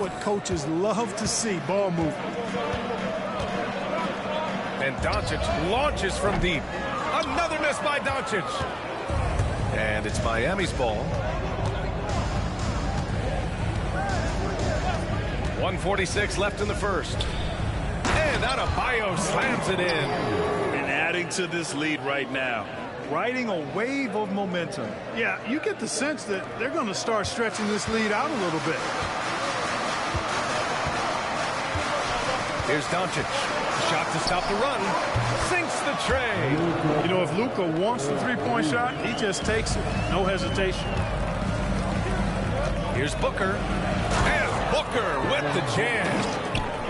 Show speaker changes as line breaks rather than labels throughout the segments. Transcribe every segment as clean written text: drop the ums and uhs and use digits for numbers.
what coaches love to see, ball movement.
And Doncic launches from deep. Another miss by Doncic. And it's Miami's ball. 1:46 left in the first. And Adebayo slams it in.
And adding to this lead right now. Riding a wave of momentum.
Yeah, you get the sense that they're going to start stretching this lead out a little bit.
Here's Doncic. Shot to stop the run. Sinks the tray.
You know, if Luka wants the three-point shot, he just takes it. No hesitation.
Here's Booker. And Booker with the jam.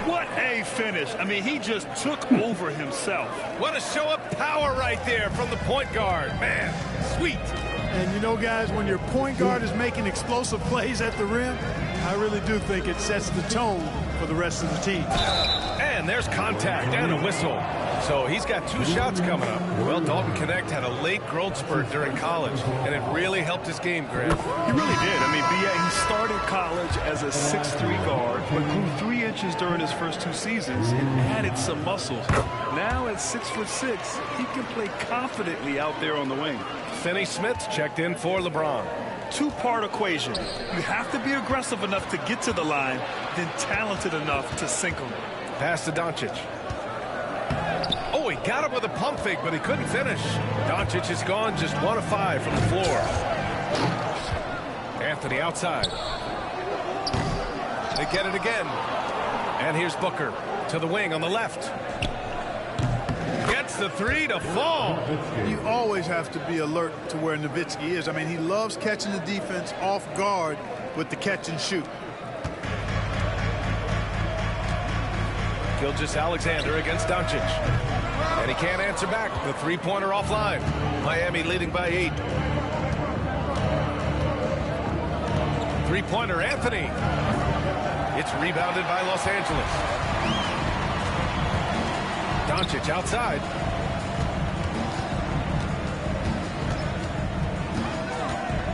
What a finish. I mean, he just took over himself.
What a show of power right there from the point guard. Man, sweet.
And you know, guys, when your point guard is making explosive plays at the rim, I really do think it sets the tone for the rest of the team.
And there's contact and a whistle. So he's got 2 shots coming up. Well, Dalton Connect had a late growth spurt during college, and it really helped his game, Grant.
He really did. I mean, B.A., he started college as a 6'3" guard, but grew 3 inches during his first 2 seasons and added some muscles. Now at 6'6", he can play confidently out there on the wing.
Finney Smith checked in for LeBron.
2-part equation. You have to be aggressive enough to get to the line, then talented enough to sink them.
Pass to Doncic. Oh, he got him with a pump fake, but he couldn't finish. Doncic is gone just 1 of 5 from the floor. Anthony outside. They get it again. And here's Booker to the wing on the left. Gets the 3 to fall.
You always have to be alert to where Nowitzki is. I mean, he loves catching the defense off guard with the catch and shoot.
Gilgeous-Alexander against Doncic. And he can't answer back. The three-pointer offline. Miami leading by 8. Three-pointer, Anthony. It's rebounded by Los Angeles. Doncic outside.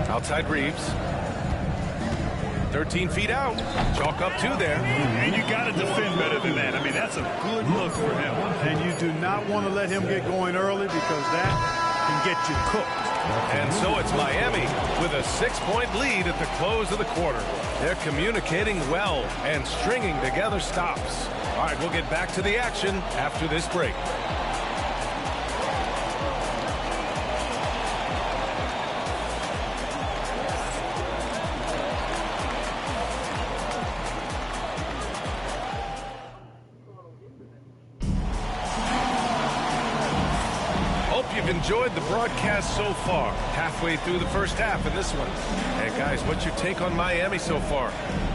Outside Reeves. 13 feet out. Chalk up 2 there.
And you got to defend better than that. I mean, that's a good look for him.
And you do not want to let him get going early because that can get you cooked.
And so it's Miami with a 6-point lead at the close of the quarter. They're communicating well and stringing together stops. All right, we'll get back to the action after this break. Enjoyed the broadcast so far. Halfway through the first half in this one. And guys, what's your take on Miami so far?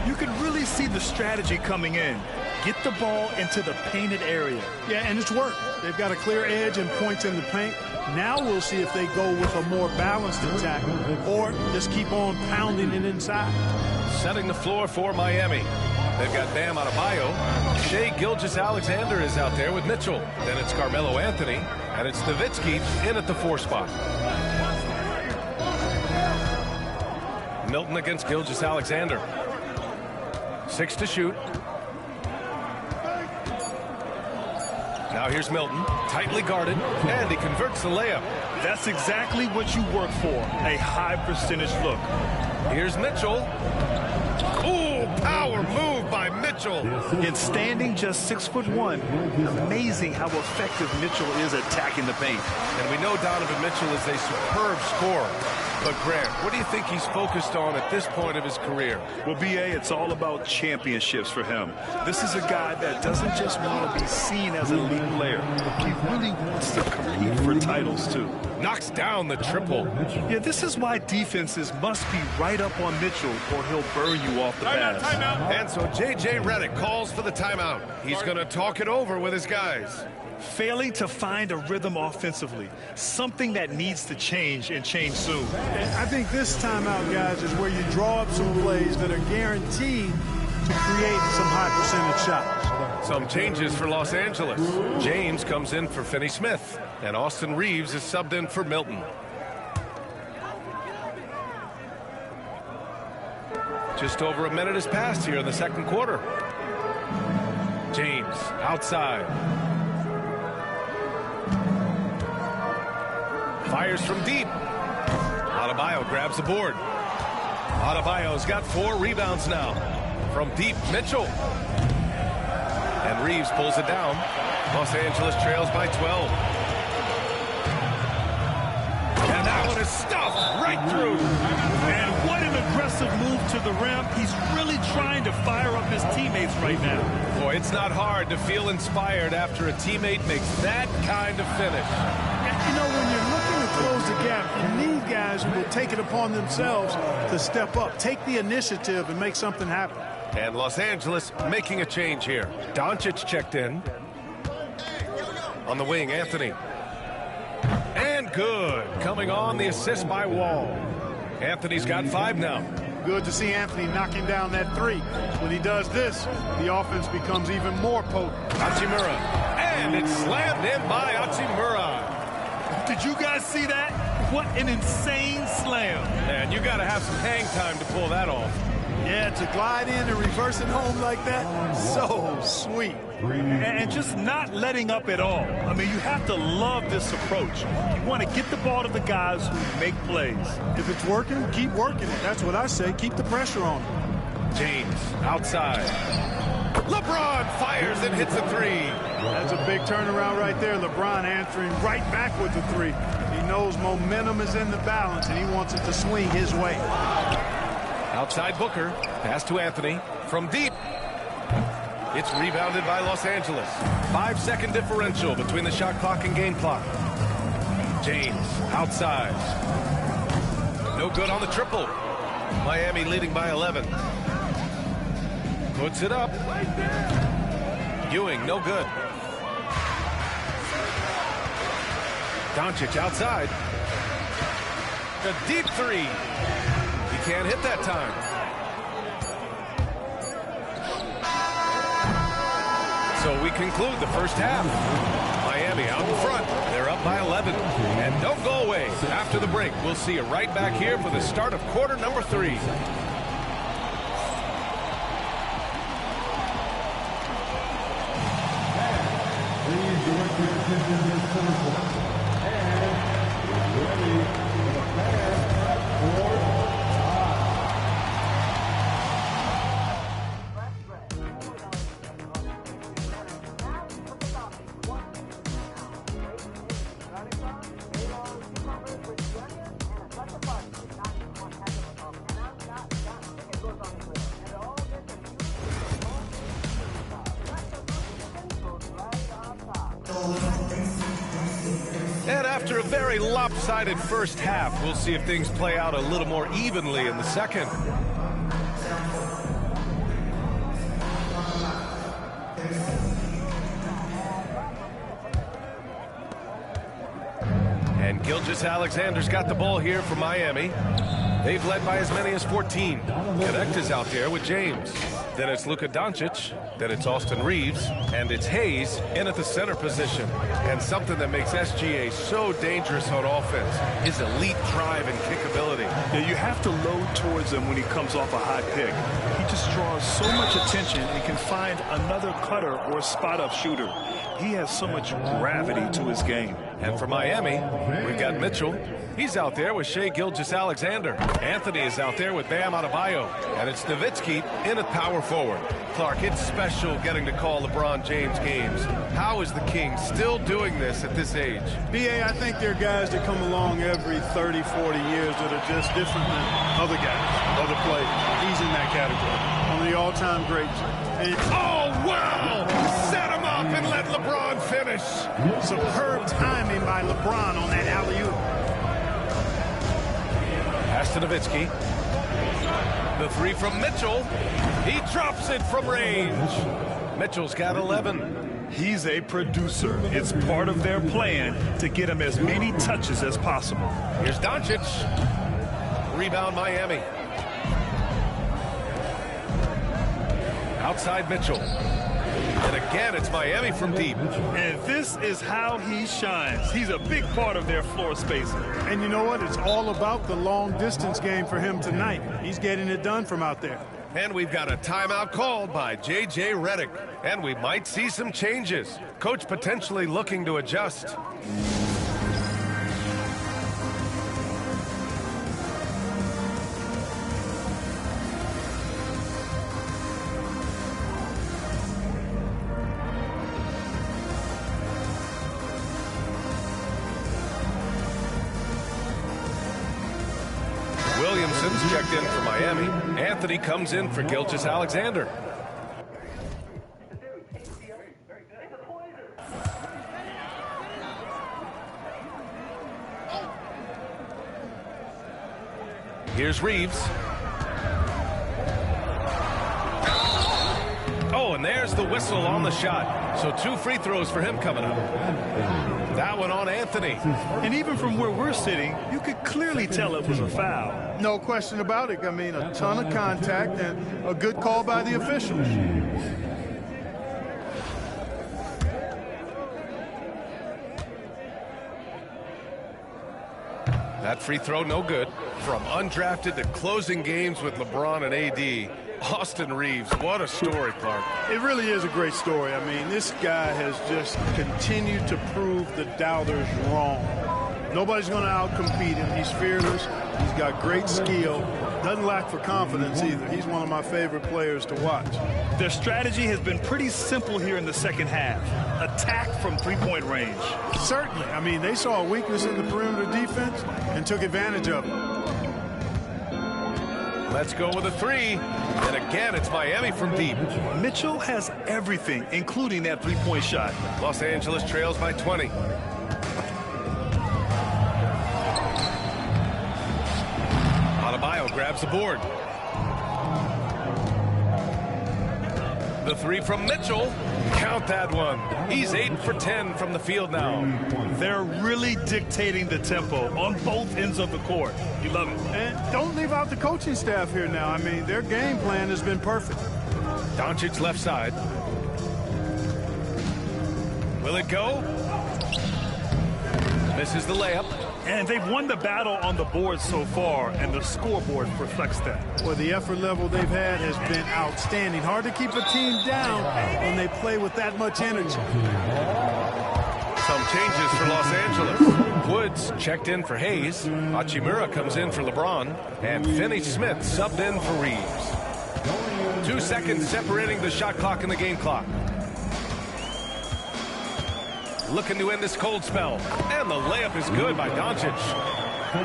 You can really see the strategy coming in. Get the ball into the painted area.
Yeah, and it's worked. They've got a clear edge and points in the paint. Now we'll see if they go with a more balanced attack or just keep on pounding it inside.
Setting the floor for Miami. They've got Bam Adebayo. Shai Gilgeous-Alexander is out there with Mitchell. Then it's Carmelo Anthony. And it's Nowitzki in at the 4 spot. Milton against Gilgeous-Alexander. 6 to shoot. Now here's Milton, tightly guarded, and he converts the layup.
That's exactly what you work for, a high percentage look.
Here's Mitchell. Ooh, power move by Mitchell.
In standing just 6'1", amazing how effective Mitchell is attacking the paint.
And we know Donovan Mitchell is a superb scorer. But Grant, what do you think he's focused on at this point of his career?
Well, B.A., it's all about championships for him. This is a guy that doesn't just want to be seen as an elite player. He really wants to compete for titles, too.
Knocks down the triple.
Yeah, this is why defenses must be right up on Mitchell or he'll burn you off the pass.
Timeout. And so J.J. Redick calls for the timeout. He's going to talk it over with his guys.
Failing to find a rhythm offensively, something that needs to change and change soon.
I think this timeout, guys, is where you draw up some plays that are guaranteed to create some high percentage shots.
Some changes for Los Angeles. James comes in for Finney Smith, and Austin Reeves is subbed in for Milton. Just over a minute has passed here in the second quarter. James outside. Fires from deep. Adebayo grabs the board. Adebayo's got 4 rebounds now. From deep, Mitchell. And Reeves pulls it down. Los Angeles trails by 12. And that one is stuffed right through.
And what an aggressive move to the rim. He's really trying to fire up his teammates right now.
Boy, it's not hard to feel inspired after a teammate makes that kind of finish.
You know, when you're looking to close the gap, you need guys who will take it upon themselves to step up, take the initiative, and make something happen.
And Los Angeles making a change here. Doncic checked in. On the wing, Anthony. And good. Coming on, the assist by Wall. Anthony's got 5 now.
Good to see Anthony knocking down that 3. When he does this, the offense becomes even more potent.
Hachimura. And it's slammed in by Hachimura.
Did you guys see that? What an insane slam.
And you got to have some hang time to pull that off.
Yeah, to glide in and reverse it home like that, so sweet.
And just not letting up at all. I mean, you have to love this approach. You want to get the ball to the guys who make plays.
If it's working, keep working it. That's what I say. Keep the pressure on him.
James outside. LeBron fires and hits a 3.
That's a big turnaround right there. LeBron answering right back with the 3. He knows momentum is in the balance, and he wants it to swing his way.
Outside Booker. Pass to Anthony. From deep. It's rebounded by Los Angeles. 5-second differential between the shot clock and game clock. James outside. No good on the triple. Miami leading by 11. Puts it up. Ewing, no good. Doncic outside. A deep 3. He can't hit that time. So we conclude the first half. Miami out in front. They're up by 11. And don't go away. After the break, we'll see you right back here for the start of quarter number 3. And after a very lopsided first half, we'll see if things play out a little more evenly in the second. And Gilgeous-Alexander's got the ball here for Miami. They've led by as many as 14. Connect is out there with James. Then it's Luka Doncic. Then it's Austin Reeves. And it's Hayes in at the center position. And something that makes SGA so dangerous on offense is elite drive and kick ability.
Yeah, you have to load towards him when he comes off a high pick. He just draws so much attention and can find another cutter or spot-up shooter. He has so much gravity to his game.
And for Miami, we've got Mitchell. He's out there with Shai Gilgeous-Alexander. Anthony is out there with Bam Adebayo. And it's Nowitzki in at power forward. Clark, it's special getting to call LeBron James games. How is the King still doing this at this age?
B.A., I think there are guys that come along every 30, 40 years that are just different than other guys, other players. He's in that category. One of the all-time greats. And
oh, wow! Set him up and let LeBron finish.
Superb timing by LeBron on that alley-oop.
Pass to Nowitzki. The 3 from Mitchell. He drops it from range. Mitchell's got 11.
He's a producer. It's part of their plan to get him as many touches as possible.
Here's Doncic. Rebound Miami. Outside Mitchell. And again, it's Miami from deep.
And this is how he shines. He's a big part of their floor spacing.
And you know what? It's all about the long distance game for him tonight. He's getting it done from out there.
And we've got a timeout called by J.J. Redick. And we might see some changes. Coach potentially looking to adjust. Williamson's checked in for Miami. Anthony comes in for Gilgeous-Alexander. Here's Reeves. Oh, and there's the whistle on the shot. So 2 free throws for him coming up. That one on Anthony.
And even from where we're sitting, you could clearly tell it was a foul.
No question about it. I mean, a ton of contact and a good call by the officials.
That free throw no good. From undrafted to closing games with LeBron and AD, Austin Reeves, what a story, Clark.
It really is a great story. I mean, this guy has just continued to prove the doubters wrong. Nobody's going to outcompete him. He's fearless. He's got great skill. Doesn't lack for confidence either. He's one of my favorite players to watch.
Their strategy has been pretty simple here in the second half. Attack from three-point range.
Certainly. I mean, they saw a weakness in the perimeter defense and took advantage of it.
Let's go with a 3. And again, it's Miami from deep.
Mitchell has everything, including that three-point shot.
Los Angeles trails by 20. Adebayo grabs the board. The 3 from Mitchell. Count that one. He's 8 for 10 from the field now.
They're really dictating the tempo on both ends of the court. You love it.
And don't leave out the coaching staff here now. I mean, their game plan has been perfect.
Doncic left side. Will it go? Misses the layup.
And they've won the battle on the board so far, and the scoreboard reflects that.
Well, the effort level they've had has been outstanding. Hard to keep a team down when they play with that much energy.
Some changes for Los Angeles. Woods checked in for Hayes. Hachimura comes in for LeBron. And Finney-Smith subbed in for Reeves. 2 seconds separating the shot clock and the game clock. Looking to end this cold spell. And the layup is good by Doncic.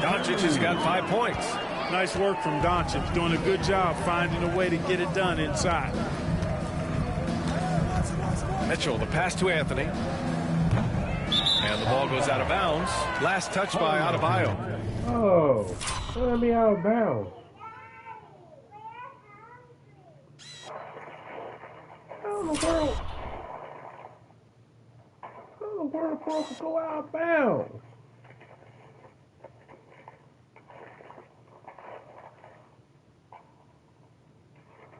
Doncic has got 5 points.
Nice work from Doncic. Doing a good job finding a way to get it done inside.
Mitchell, the pass to Anthony. And the ball goes out of bounds. Last touch by Adebayo.
Oh, let me out of bounds. Oh, girl. We're supposed to go out of bounds.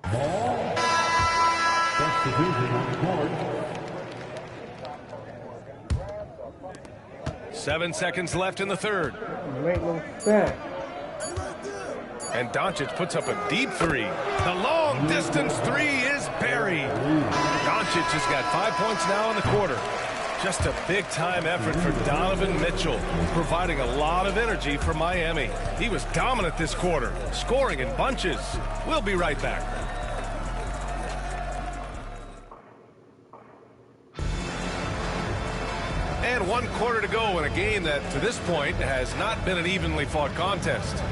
Ball. Substitution on the court.
7 seconds left in the third.
Make no sense.
And Doncic puts up a deep 3. The long distance 3 is buried. Doncic has got 5 points now in the quarter. Just a big-time effort for Donovan Mitchell, providing a lot of energy for Miami. He was dominant this quarter, scoring in bunches. We'll be right back. And 1 quarter to go in a game that, to this point, has not been an evenly fought contest.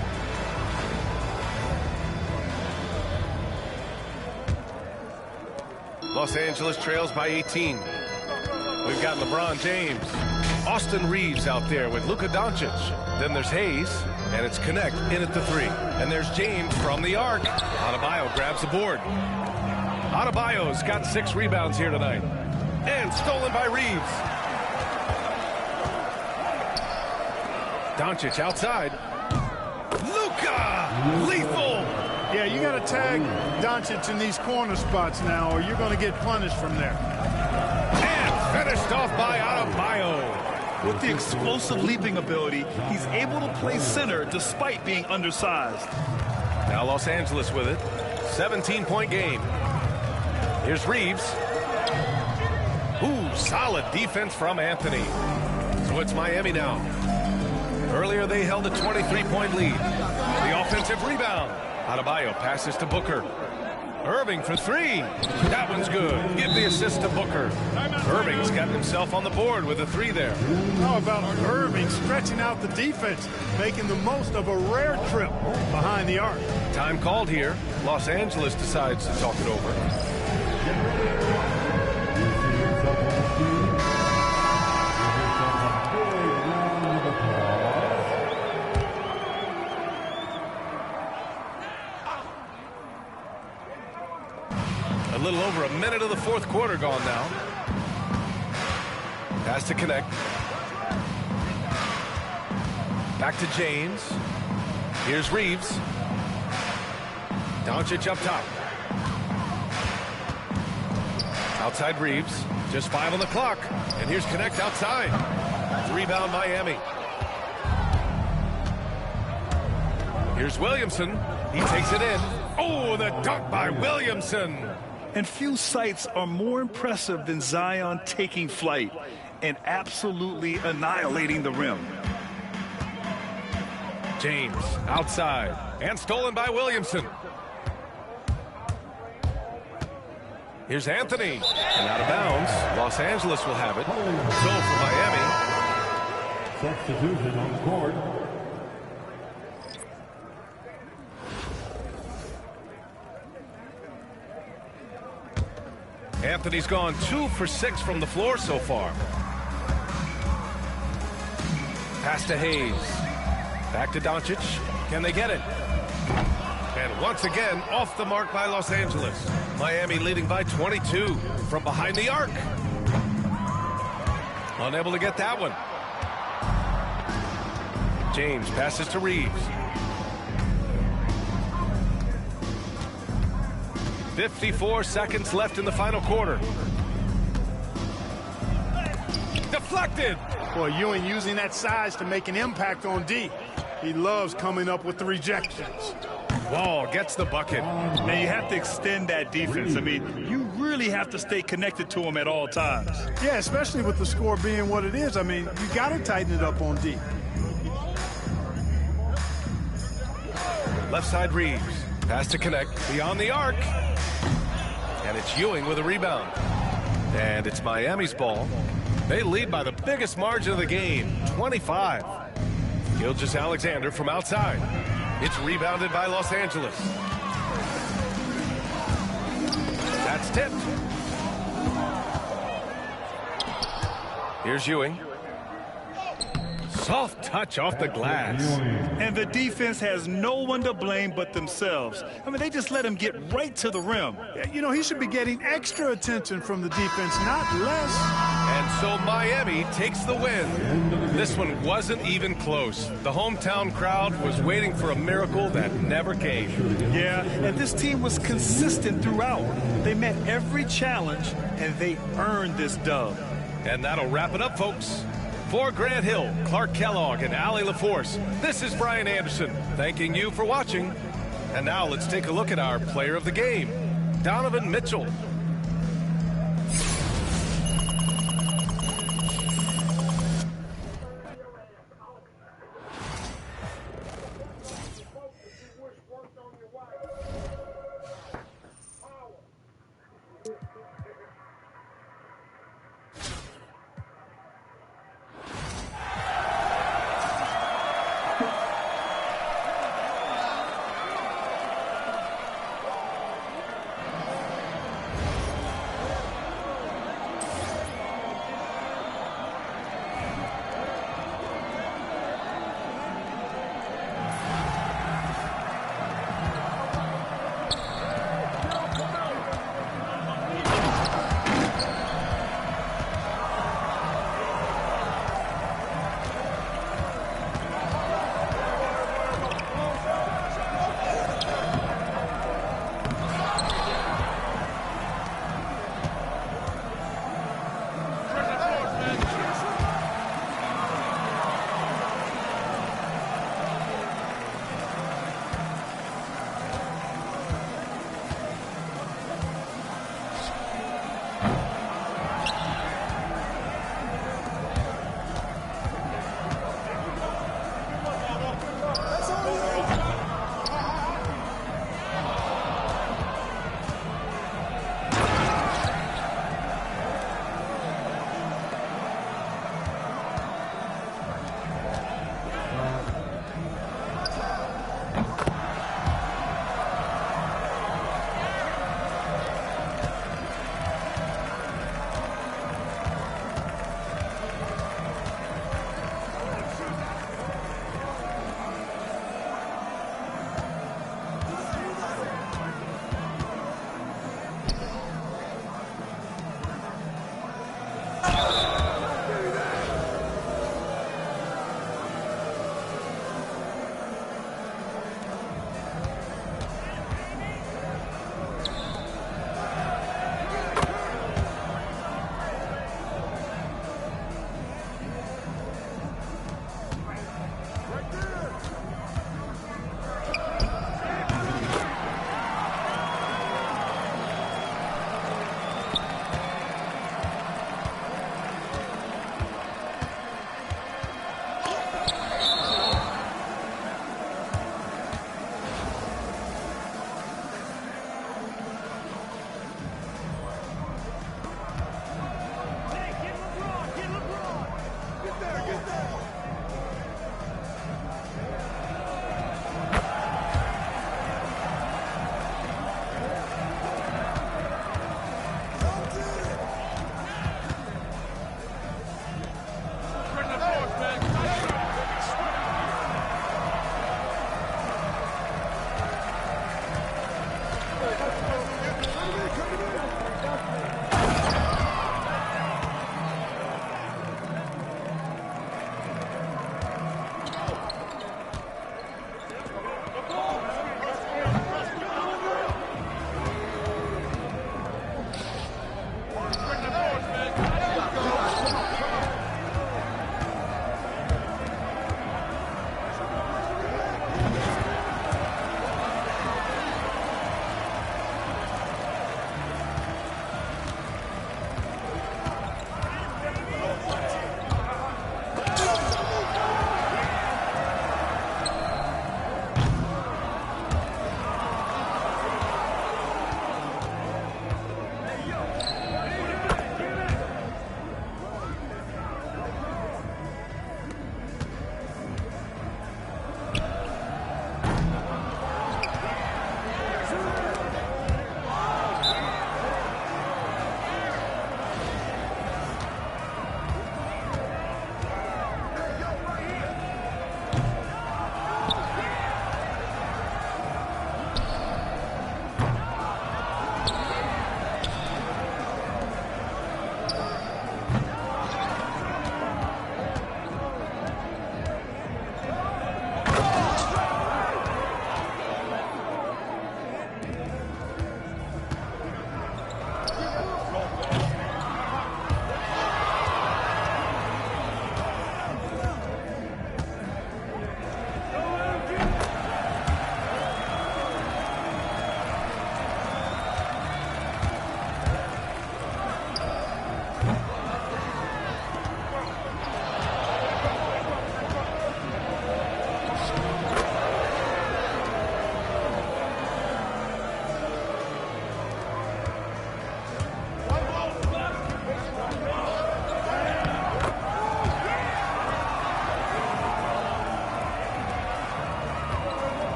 Los Angeles trails by 18. We've got LeBron James. Austin Reeves out there with Luka Doncic. Then there's Hayes, and it's Connect in at the 3. And there's James from the arc. Adebayo grabs the board. Adebayo's got 6 rebounds here tonight. And stolen by Reeves. Doncic outside. Luka! Lethal!
Yeah, you got to tag Doncic in these corner spots now, or you're going to get punished from there.
Finished off by Adebayo.
With the explosive leaping ability, he's able to play center despite being undersized.
Now Los Angeles with it. 17-point game. Here's Reeves. Ooh, solid defense from Anthony. So it's Miami now. Earlier they held a 23-point lead. The offensive rebound. Adebayo passes to Booker. Irving for three. That one's good. Give the assist to Booker. Irving's got himself on the board with a three there.
How about Irving stretching out the defense, making the most of a rare trip behind the arc?
Time called here. Los Angeles decides to talk it over. A little over a minute of the fourth quarter gone now. Has to connect. Back to James. Here's Reeves. Doncic up top. Outside Reeves. Just 5 on the clock. And here's Connect outside. Rebound Miami. Here's Williamson. He takes it in. Oh, the dunk by Williamson.
And few sights are more impressive than Zion taking flight and absolutely annihilating the rim.
James outside and stolen by Williamson. Here's Anthony and out of bounds. Los Angeles will have it. So for Miami.
Substitution on the court.
Anthony's gone 2 for 6 from the floor so far. Pass to Hayes. Back to Doncic. Can they get it? And once again, off the mark by Los Angeles. Miami leading by 22 from behind the arc. Unable to get that one. James passes to Reeves. 54 seconds left in the final quarter. Deflected.
Boy, Ewing using that size to make an impact on D. He loves coming up with the rejections.
Wall gets the bucket.
Now you have to extend that defense. I mean, you really have to stay connected to him at all times.
Yeah, especially with the score being what it is. I mean, you got to tighten it up on D.
Left side Reeves. Pass to Connect. Beyond the arc. And it's Ewing with a rebound. And it's Miami's ball. They lead by the biggest margin of the game, 25. Gilgeous-Alexander from outside. It's rebounded by Los Angeles. That's tipped. Here's Ewing. Soft touch off the glass.
And the defense has no one to blame but themselves. I mean, they just let him get right to the rim.
You know, he should be getting extra attention from the defense, not less.
And so Miami takes the win. This one wasn't even close. The hometown crowd was waiting for a miracle that never came.
Yeah, and this team was consistent throughout. They met every challenge, and they earned this dub.
And that'll wrap it up, folks. For Grant Hill, Clark Kellogg, and Allie LaForce, this is Brian Anderson, thanking you for watching. And now let's take a look at our player of the game, Donovan Mitchell.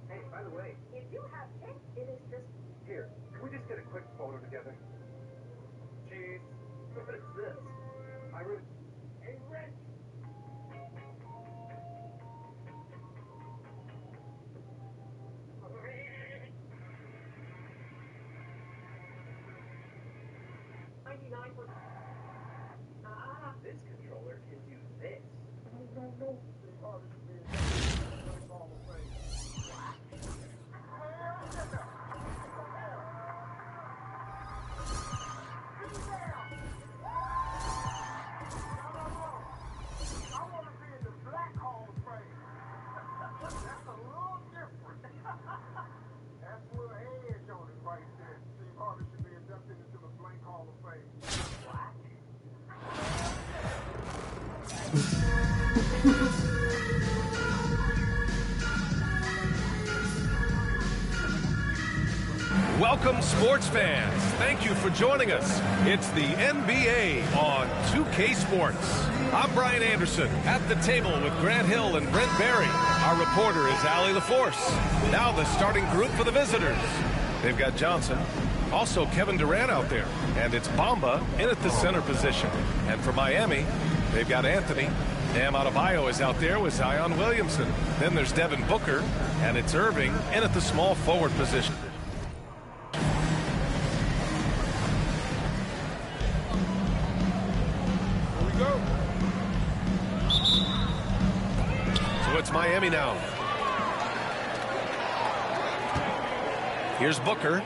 Hey, by the way, if you have it, it is just here. Can we just get a quick photo together? Jeez, what is this? I really. Hey, Rich. This controller can do this. No.
Welcome, sports fans. Thank you for joining us. It's the NBA on 2K Sports. I'm Brian Anderson at the table with Grant Hill and Brent Barry. Our reporter is Allie LaForce. Now the starting group for the visitors. They've got Johnson, also Kevin Durant out there, and it's Bamba in at the center position. And for Miami, they've got Anthony. Bam Adebayo is out there with Zion Williamson. Then there's Devin Booker, and it's Irving in at the small forward position. It's Miami now. Here's Booker.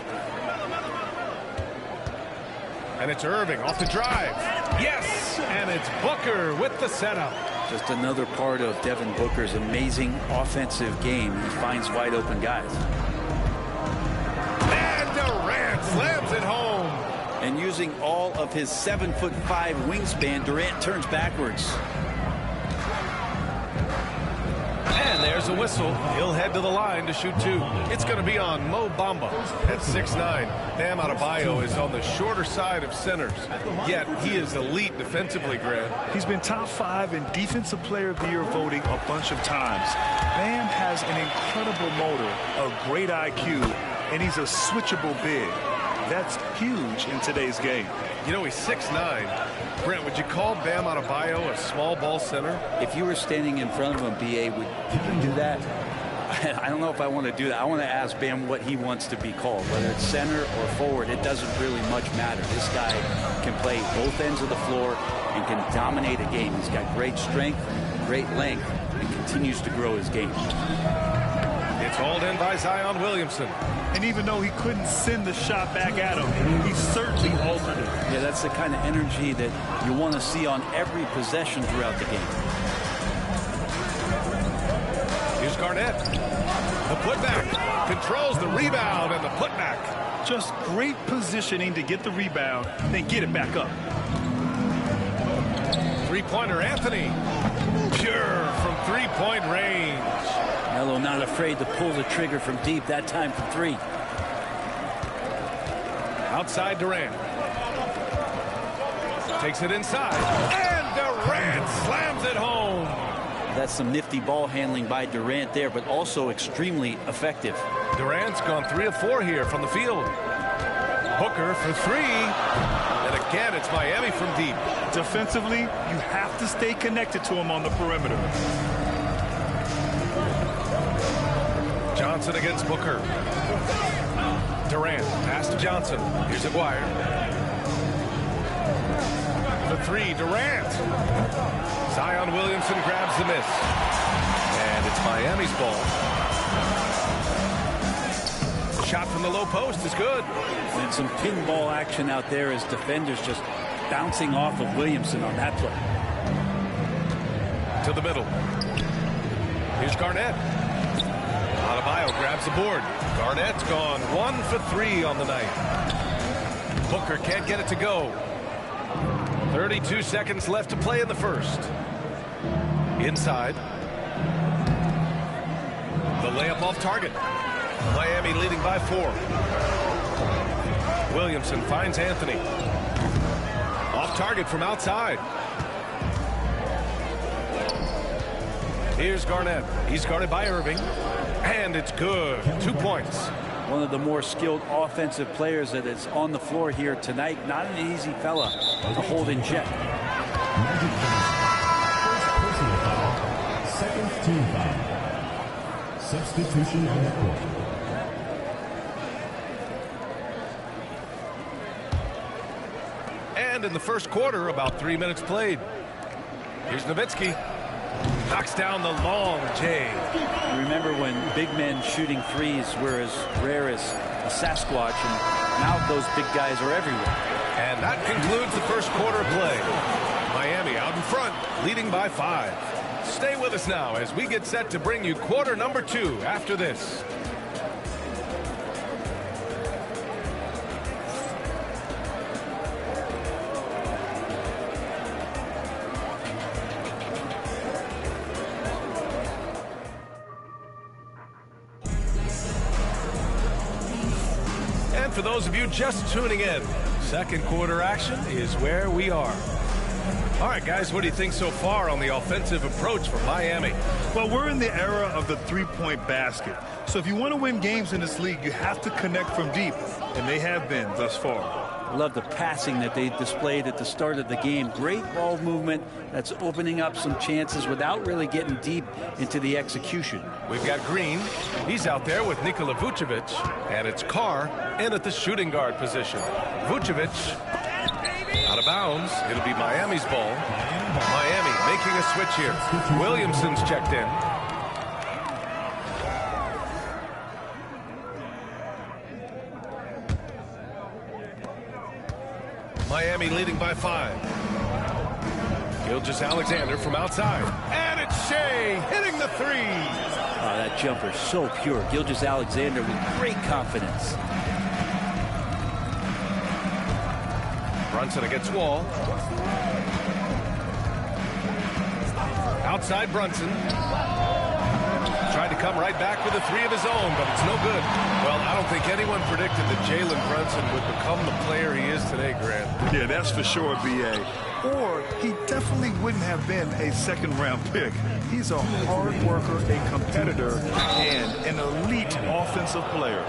And it's Irving off the drive. Yes! And it's Booker with the setup.
Just another part of Devin Booker's amazing offensive game. He finds wide open guys.
And Durant slams it home.
And using all of his 7'5" wingspan, Durant turns backwards.
And there's a whistle. He'll head to the line to shoot two. It's going to be on Mo Bamba at 6'9". Bam Adebayo is on the shorter side of centers. Yet he is elite defensively, Grant.
He's been top 5 in Defensive Player of the Year voting a bunch of times. Bam has an incredible motor, a great IQ, and he's a switchable big. That's huge in today's game.
You know, he's 6'9". Brent, would you call Bam Adebayo a small ball center?
If you were standing in front of him, B.A., would you do that? I don't know if I want to do that. I want to ask Bam what he wants to be called. Whether it's center or forward, it doesn't really much matter. This guy can play both ends of the floor and can dominate a game. He's got great strength, great length, and continues to grow his game.
It's hauled in by Zion Williamson.
And even though he couldn't send the shot back at him, he certainly altered it.
Yeah, that's the kind of energy that you want to see on every possession throughout the game.
Here's Garnett. The putback. Controls the rebound and the putback.
Just great positioning to get the rebound, then get it back up.
Three-pointer Anthony. Pure from
afraid to pull the trigger from deep, that time from 3.
Outside Durant. Takes it inside. And Durant slams it home.
That's some nifty ball handling by Durant there, but also extremely effective.
Durant's gone 3 of 4 here from the field. Booker for 3. And again, it's Miami from deep.
Defensively, you have to stay connected to him on the perimeter.
Johnson against Booker. Durant, pass to Johnson. Here's Aguirre. The 3, Durant. Zion Williamson grabs the miss. And it's Miami's ball. The shot from the low post is good.
And some pinball action out there as defenders just bouncing off of Williamson on that play.
To the middle. Here's Garnett. Adebayo grabs the board. Garnett's gone 1 for 3 on the night. Booker can't get it to go. 32 seconds left to play in the first. Inside. The layup off target. Miami leading by 4. Williamson finds Anthony. Off target from outside. Here's Garnett. He's guarded by Irving. And it's good. 2 points.
One of the more skilled offensive players that is on the floor here tonight. Not an easy fella to hold in check.
First personal foul. Second team foul. Substitution on the court.
And in the first quarter, about 3 minutes played. Here's Nowitzki. Knocks down the long J.
You remember when big men shooting threes were as rare as a Sasquatch, and now those big guys are everywhere.
And that concludes the first quarter of play. Miami out in front, leading by 5. Stay with us now as we get set to bring you quarter number 2 after this. For those of you just tuning in, second quarter action is where we are. All right, guys, what do you think so far on the offensive approach for Miami?
Well, we're in the era of the three-point basket. So if you want to win games in this league, you have to connect from deep, and they have been thus far.
I love the passing that they displayed at the start of the game. Great ball movement that's opening up some chances without really getting deep into the execution.
We've got Green. He's out there with Nikola Vucevic. And it's Carr in at the shooting guard position. Vucevic out of bounds. It'll be Miami's ball. Miami making a switch here. Williamson's checked in. Miami leading by 5. Gilgeous-Alexander from outside. And it's Shea hitting the 3.
Oh, that jumper so pure. Gilgeous-Alexander with great confidence.
Brunson against Wall. Outside Brunson. Tried to come right back with a 3 of his own, but it's no good. Well, I don't think anyone predicted that Jalen Brunson would become the player he is today, Grant.
Yeah, that's for sure, B.A. Or he definitely wouldn't have been a second-round pick. He's a hard worker, a competitor, and an elite offensive player.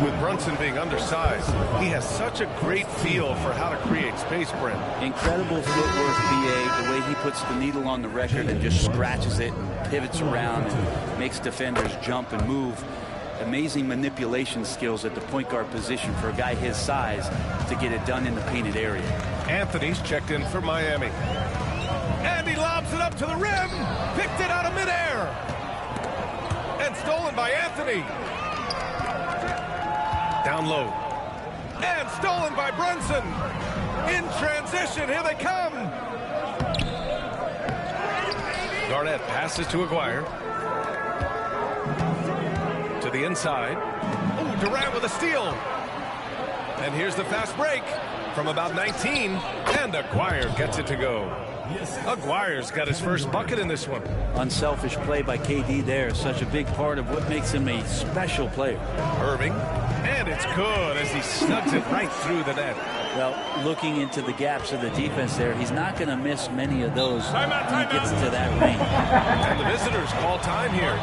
With Brunson being undersized, he has such a great feel for how to create space, Brent.
Incredible footwork, B.A., the way he puts the needle on the record and just scratches it and pivots around and makes defenders jump and move. Amazing manipulation skills at the point guard position for a guy his size to get it done in the painted area.
Anthony's checked in for Miami. And he lobs it up to the rim. Picked it out of midair. And stolen by Anthony. Down low. And stolen by Brunson. In transition, here they come. Garnett passes to Aguirre. To the inside. Oh, Durant with a steal. And here's the fast break from about 19. And Aguirre gets it to go. Aguirre's got his first bucket in this one.
Unselfish play by KD there. Such a big part of what makes him a special player.
Irving, and it's good as he snugs it right through the net.
Well, looking into the gaps of the defense there, he's not going to miss many of those when he gets to that range.
And the visitors call time here.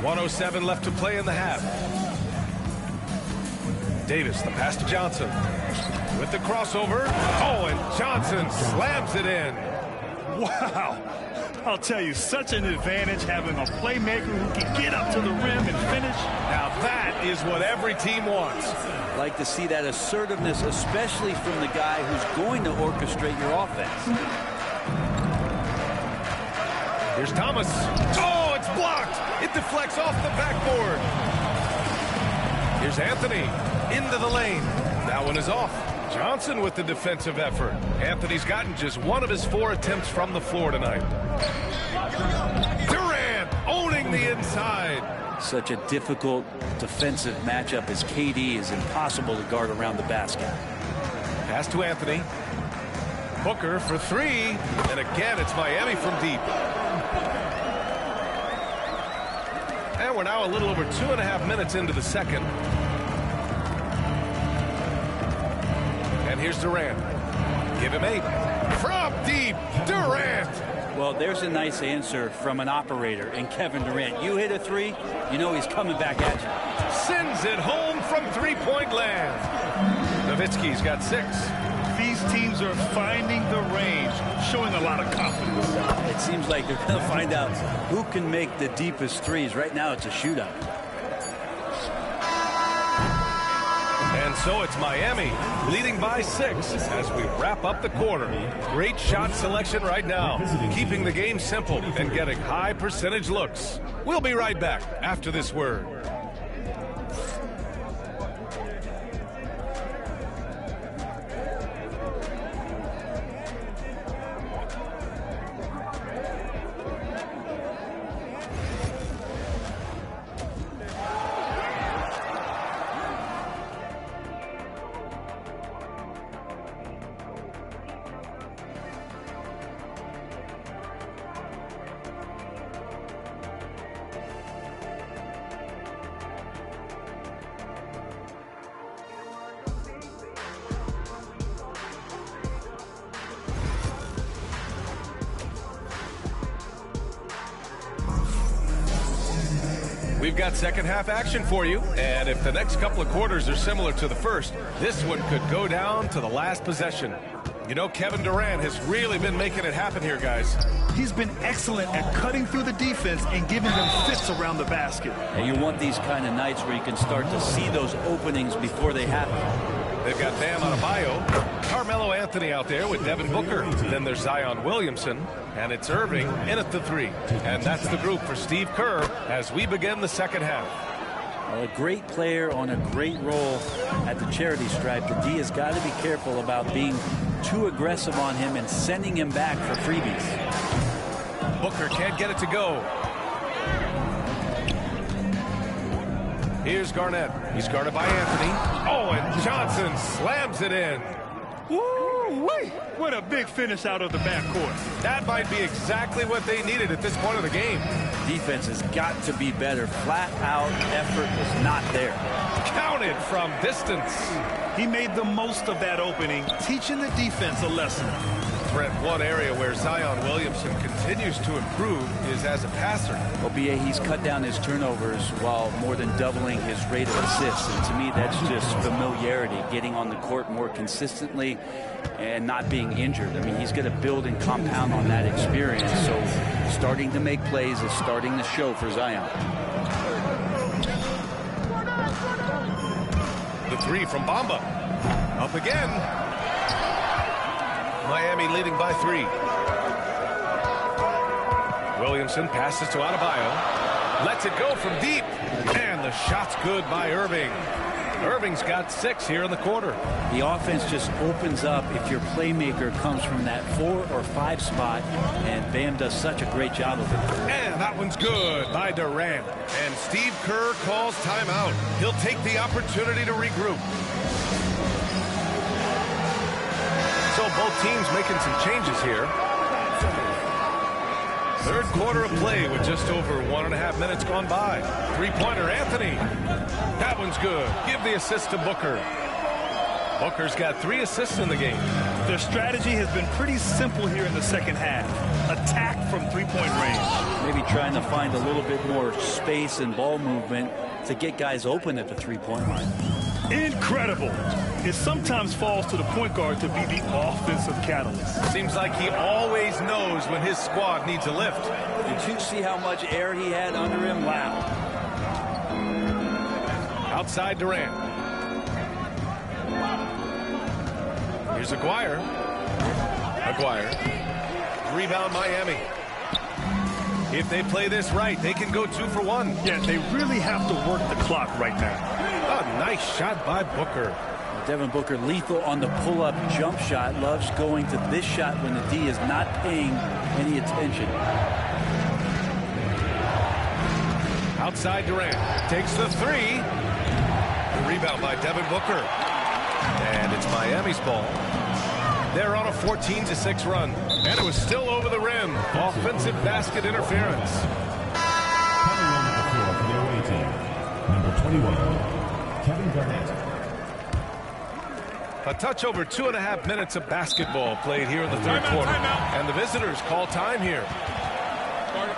.107 left to play in the half. Davis, the pass to Johnson. With the crossover. Oh, and Johnson slams it in.
Wow. I'll tell you, such an advantage having a playmaker who can get up to the rim and finish.
Now that is what every team wants.
Like to see that assertiveness, especially from the guy who's going to orchestrate your offense.
Here's Thomas. Oh, it's blocked. It deflects off the backboard. Here's Anthony into the lane. That one is off. Johnson with the defensive effort. Anthony's gotten just one of his 4 attempts from the floor tonight. Durant owning the inside.
Such a difficult defensive matchup as KD is impossible to guard around the basket.
Pass to Anthony. Booker for 3. And again, it's Miami from deep. And we're now a little over 2.5 minutes into the second. And here's Durant. Give him 8. From deep, Durant.
Well, there's a nice answer from an operator in Kevin Durant. You hit a 3, you know he's coming back at you.
Sends it home from three-point land. Nowitzki's got 6.
These teams are finding the range, showing a lot of confidence.
It seems like they're going to find out who can make the deepest threes. Right now, it's a shootout.
And so it's Miami leading by 6 as we wrap up the quarter. Great shot selection right now, keeping the game simple and getting high percentage looks. We'll be right back after this word. We've got second half action for you, and if the next couple of quarters are similar to the first, this one could go down to the last possession. You know, Kevin Durant has really been making it happen here, guys.
He's been excellent at cutting through the defense and giving them fits around the basket.
And you want these kind of nights where you can start to see those openings before they happen.
They've got Bam Adebayo, Carmelo Anthony out there with Devin Booker. Then there's Zion Williamson, and it's Irving in at the 3. And that's the group for Steve Kerr as we begin the second half.
A great player on a great role at the charity stripe. The D has got to be careful about being too aggressive on him and sending him back for freebies.
Booker can't get it to go. Here's Garnett. He's guarded by Anthony. Oh, and Johnson slams it in.
Woo-wee! What a big finish out of the backcourt.
That might be exactly what they needed at this point of the game.
Defense has got to be better. Flat out effort was not there.
Counted from distance.
He made the most of that opening, teaching the defense a lesson.
Brent, one area where Zion Williamson continues to improve is as a passer.
Well, B.A., he's cut down his turnovers while more than doubling his rate of assists. And to me, that's just familiarity, getting on the court more consistently and not being injured. I mean, he's going to build and compound on that experience. So starting to make plays is starting to show for Zion.
The 3 from Bamba. Up again. Miami leading by 3. Williamson passes to Adebayo. Lets it go from deep. And the shot's good by Irving. Irving's got 6 here in the quarter.
The offense just opens up if your playmaker comes from that 4 or 5 spot, and Bam does such a great job of it.
And that one's good by Durant. And Steve Kerr calls timeout. He'll take the opportunity to regroup. So both teams making some changes here. Third quarter of play with just over 1.5 minutes gone by. Three-pointer, Anthony. That one's good. Give the assist to Booker. Booker's got 3 assists in the game.
Their strategy has been pretty simple here in the second half. Attack from three-point range.
Maybe trying to find a little bit more space and ball movement to get guys open at the three-point line.
Incredible. It sometimes falls to the point guard to be the offensive catalyst.
Seems like he always knows when his squad needs a lift.
Did you see how much air he had under him? Wow.
Outside Durant. Here's Aguirre. Rebound Miami. If they play this right, they can go 2 for 1.
Yeah, they really have to work the clock right now.
A nice shot by Booker.
Devin Booker lethal on the pull-up jump shot. Loves going to this shot when the D is not paying any attention.
Outside Durant. Takes the 3. The rebound by Devin Booker. And it's Miami's ball. They're on a 14-6 run. And it was still over the rim. Offensive basket interference.
Coming on the floor for the away team, number 21, Kevin Garnett.
A touch over 2.5 minutes of basketball played here in the third quarter. And the visitors call time here.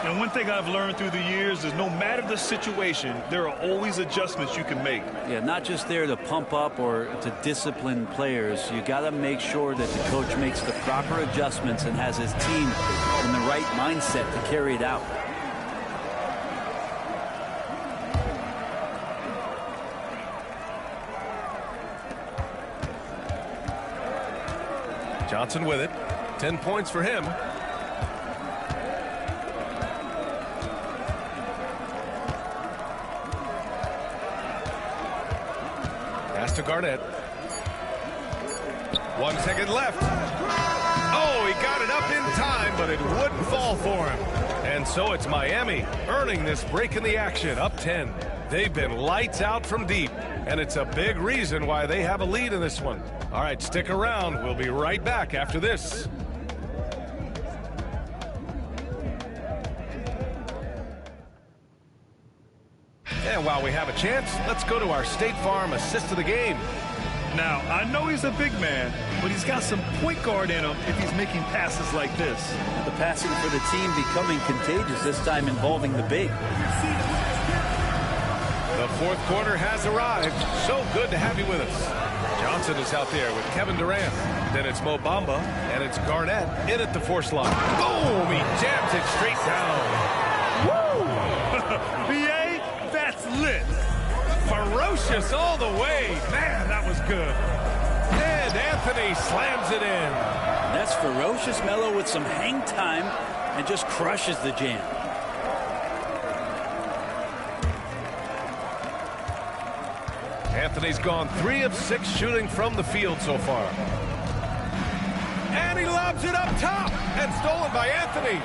And one thing I've learned through the years is no matter the situation, there are always adjustments you can make.
Yeah, not just there to pump up or to discipline players. You got to make sure that the coach makes the proper adjustments and has his team in the right mindset to carry it out.
Johnson with it. 10 points for him. Pass to Garnett. 1 second left. Oh, he got it up in time, but it wouldn't fall for him. And so it's Miami earning this break in the action, up 10. They've been lights out from deep, and it's a big reason why they have a lead in this one. All right, stick around. We'll be right back after this. And while we have a chance, let's go to our State Farm assist of the game.
Now, I know he's a big man, but he's got some point guard in him if he's making passes like this.
The passing for the team becoming contagious, this time involving the big.
The fourth quarter has arrived. So good to have you with us. Johnson is out there with Kevin Durant. Then it's Mo Bamba, and it's Garnett in at the force line. Boom! He jams it straight down.
Woo! B.A., that's lit.
Ferocious all the way. Man, that was good. And Anthony slams it in.
That's ferocious Melo with some hang time and just crushes the jam.
Anthony's gone 3 of 6 shooting from the field so far. And he lobs it up top. And stolen by Anthony.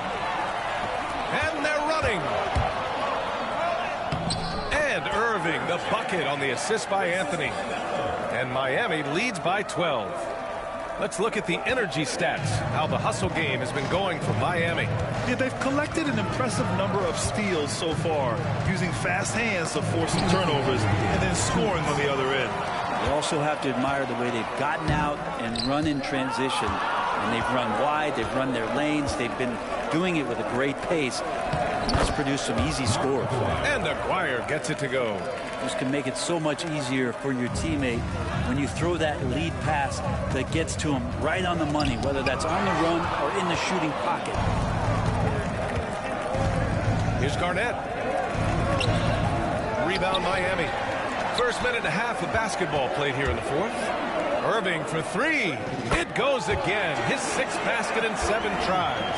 And they're running. And Irving, the bucket on the assist by Anthony. And Miami leads by 12. Let's look at the energy stats, how the hustle game has been going for Miami.
Yeah, they've collected an impressive number of steals so far, using fast hands to force some turnovers and then scoring on the other end.
You also have to admire the way they've gotten out and run in transition. And they've run wide, they've run their lanes, they've been doing it with a great pace. That's produced some easy scores.
And Aguirre gets it to go.
This can make it so much easier for your teammate when you throw that lead pass that gets to him right on the money, whether that's on the run or in the shooting pocket.
Here's Garnett. Rebound Miami. First minute and a half of basketball played here in the fourth. Irving for 3. It goes again. His 6th basket in 7 tries.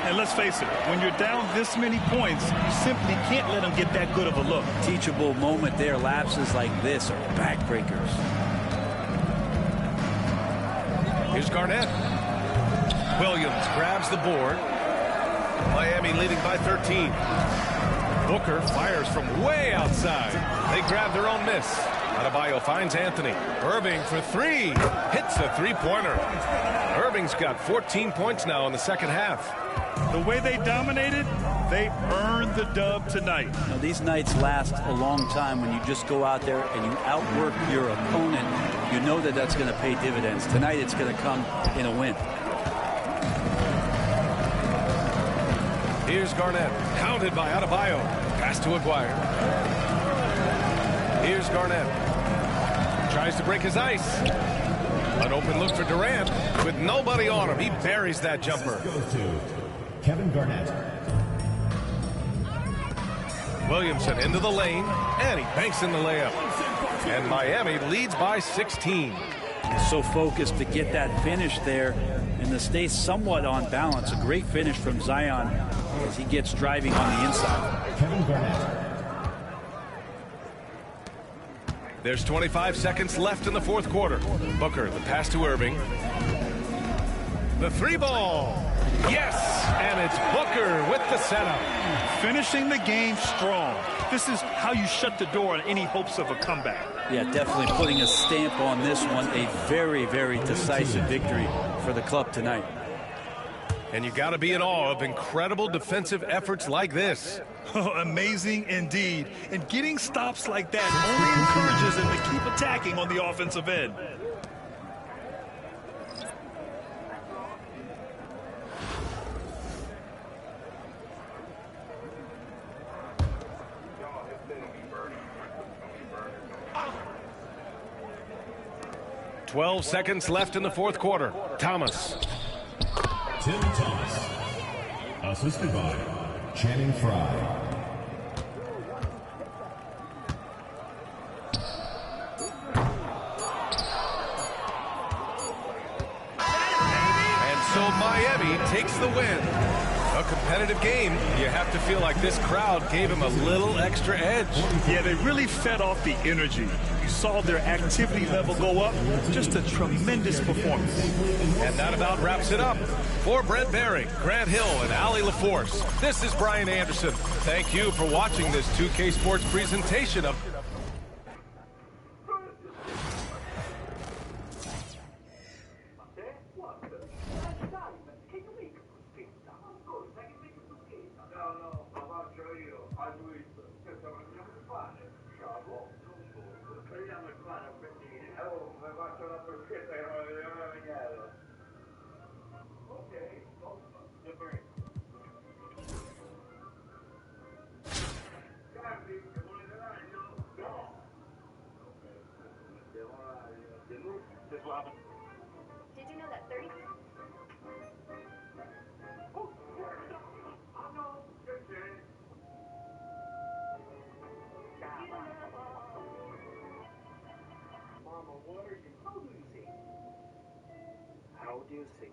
And let's face it, when you're down this many points, you simply can't let them get that good of a look.
Teachable moment there. Lapses like this are backbreakers.
Here's Garnett. Williams grabs the board. Miami leading by 13. Booker fires from way outside. They grab their own miss. Adebayo finds Anthony. Irving for three. Hits a three-pointer. Irving's got 14 points now in the second half.
The way they dominated, they earned the dub tonight.
Now, these nights last a long time when you just go out there and you outwork your opponent. You know that that's going to pay dividends. Tonight it's going to come in a win.
Here's Garnett, counted by Adebayo. Pass to Aguirre. Here's Garnett. Tries to break his ice. An open look for Durant with nobody on him. He buries that jumper.
Goes to Kevin Garnett.
Williamson into the lane, and he banks in the layup. And Miami leads by 16.
So focused to get that finish there and to stay somewhat on balance. A great finish from Zion as he gets driving on the inside.
Kevin Garnett.
There's 25 seconds left in the fourth quarter. Booker, the pass to Irving. The three ball. Yes, and it's Booker with the setup.
Finishing the game strong. This is how you shut the door on any hopes of a comeback.
Yeah, definitely putting a stamp on this one. A very, very decisive victory for the club tonight.
And you got to be in awe of incredible defensive efforts like this.
Oh, amazing indeed. And getting stops like that only encourages them to keep attacking on the offensive end.
"12 seconds left in the fourth quarter. Thomas.
Tim Thomas. Assisted by Channing Frye.
And so Miami takes the win. A competitive game. You have to feel like this crowd gave him a little extra edge.
Yeah, they really fed off the energy. You saw their activity level go up. Just a tremendous performance.
And that about wraps it up. For Brent Barry, Grant Hill, and Allie LaForce, this is Brian Anderson. Thank you for watching this 2K Sports presentation of...
Did you know that 30... Mama, what are you? How do you say? How do you say?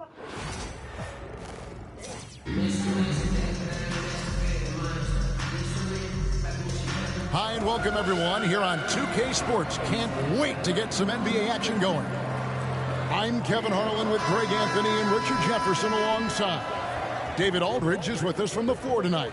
Hi and welcome everyone here on 2K Sports. Can't wait to get some NBA action going. I'm Kevin Harlan with Greg Anthony and Richard Jefferson alongside. David Aldridge is with us from the floor tonight.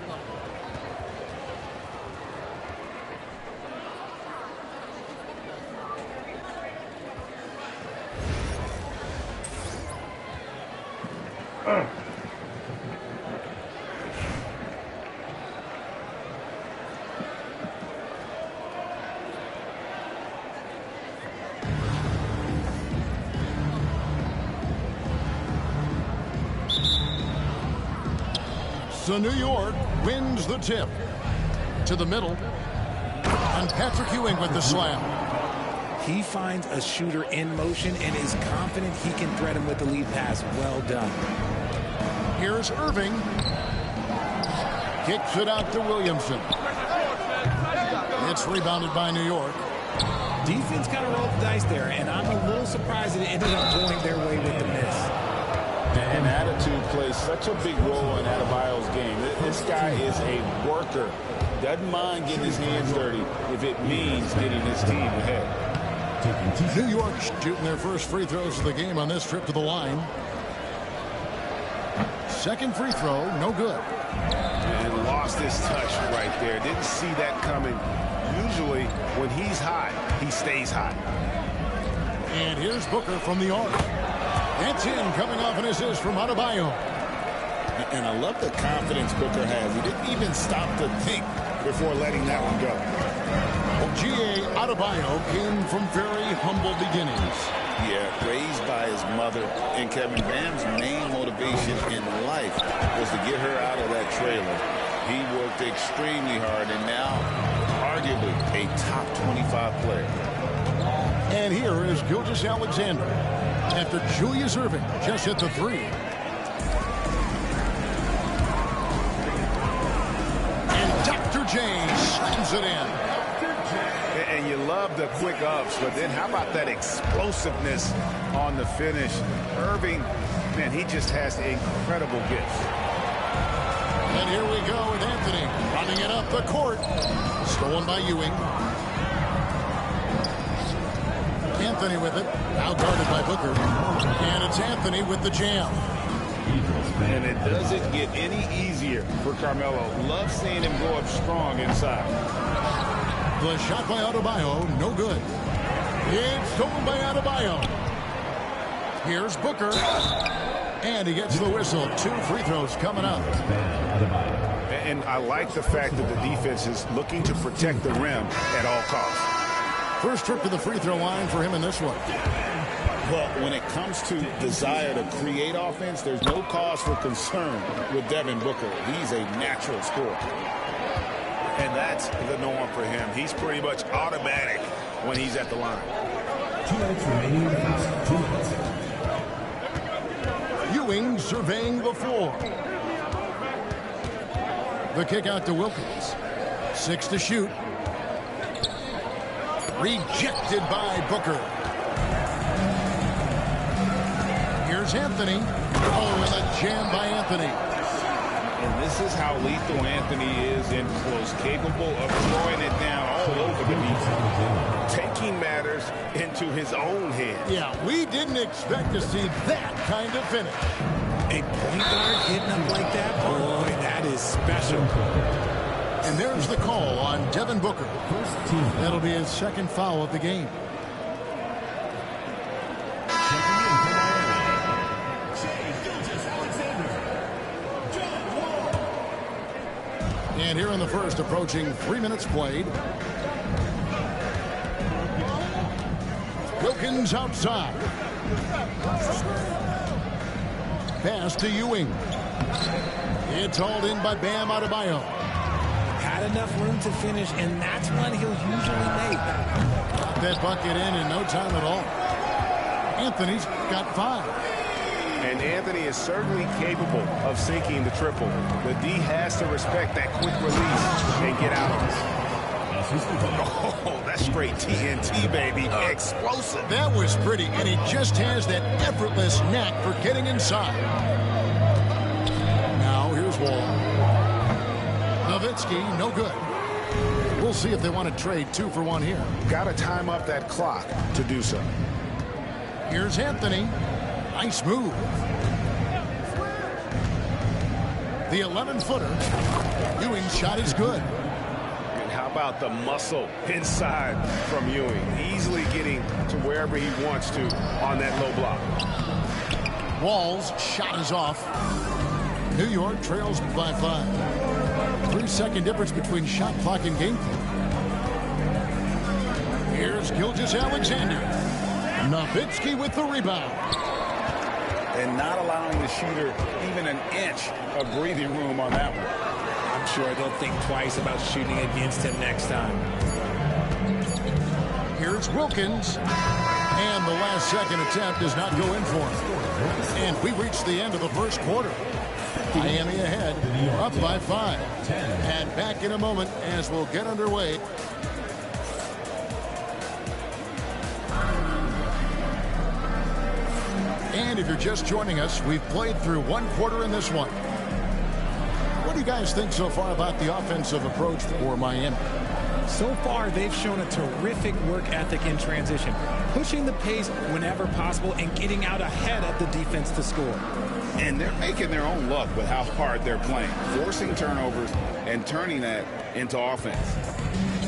So New York wins the tip. To the middle. And Patrick Ewing with the slam.
He finds a shooter in motion and is confident he can thread him with the lead pass. Well done.
Here's Irving. Kicks it out to Williamson. It's rebounded by New York.
Defense kind of rolled the dice there, and I'm a little surprised that it ended up going their way with the miss.
And at it
attitude plays such a big role in Adebayo's game. This guy is a worker. Doesn't mind getting his hands dirty if it means getting his team ahead.
New York shooting their first free throws of the game on this trip to the line. Second free throw, no good.
And lost his touch right there. Didn't see that coming. Usually, when he's hot, he stays hot.
And here's Booker from the arc. That's in, coming off an assist from Adebayo.
And I love the confidence Booker has. He didn't even stop to think before letting that one go.
G.A. Adebayo came from very humble beginnings.
Yeah, raised by his mother. And Kevin, Bam's main motivation in life was to get her out of that trailer. He worked extremely hard and now arguably a top 25 player.
And here is Gilgeous-Alexander after Julius Erving just hit the three. And Dr. J slams it in.
And you love the quick ups, but then how about that explosiveness on the finish? Irving, man, he just has incredible gifts.
And here we go with Anthony running it up the court. Stolen by Ewing. Anthony with it. Now guarded by Booker. And it's Anthony with the jam.
And it doesn't get any easier for Carmelo. Love seeing him go up strong inside.
The shot by Adebayo, no good. It's stolen by Adebayo. Here's Booker. And he gets the whistle. 2 free throws coming up.
And I like the fact that the defense is looking to protect the rim at all costs.
First trip to the free throw line for him in this one.
Well, when it comes to desire to create offense, there's no cause for concern with Devin Booker. He's a natural scorer.
And that's the norm for him. He's pretty much automatic when he's at the line.
2 minutes remaining in the half. 2 minutes.
Ewing surveying the floor. The kick out to Wilkins. 6 to shoot. Rejected by Booker. Here's Anthony. Oh, and a jam by Anthony.
And this is how lethal Anthony is in close, capable of throwing it down all over the defense.
Taking matters into his own hands.
Yeah, we didn't expect to see that kind of finish.
A point guard hitting up like that? Boy, that is special.
And there's the call on Devin Booker. That'll be his second foul of the game. And here in the first, approaching 3 minutes played. Wilkins outside. Pass to Ewing. It's hauled in by Bam Adebayo.
Had enough room to finish, and that's one he'll usually make.
Got that bucket in no time at all. Anthony's got 5.
And Anthony is certainly capable of sinking the triple. The D has to respect that quick release and get out. Oh, that's straight TNT, baby. Explosive.
That was pretty, and he just has that effortless knack for getting inside. Now, here's Wall. Nowitzki, no good. We'll see if they want to trade 2 for 1 here.
Got to time up that clock to do so.
Here's Anthony. Nice move. The 11-footer. Ewing's shot is good.
And how about the muscle inside from Ewing? Easily getting to wherever he wants to on that low block.
Wall's shot is off. New York trails by 5. 3-second difference between shot clock and game clock. Here's Gilgeous-Alexander. Nowitzki with the rebound.
And not allowing the shooter even an inch of breathing room on that one.
I'm sure they'll think twice about shooting against him next time.
Here's Wilkins. And the last second attempt does not go in for him. And we reach the end of the first quarter. Miami ahead, up by 5. And back in a moment as we'll get underway. And if you're just joining us, we've played through one quarter in this one. What do you guys think so far about the offensive approach for Miami?
So far, they've shown a terrific work ethic in transition, pushing the pace whenever possible and getting out ahead of the defense to score.
And they're making their own luck with how hard they're playing, forcing turnovers and turning that into offense.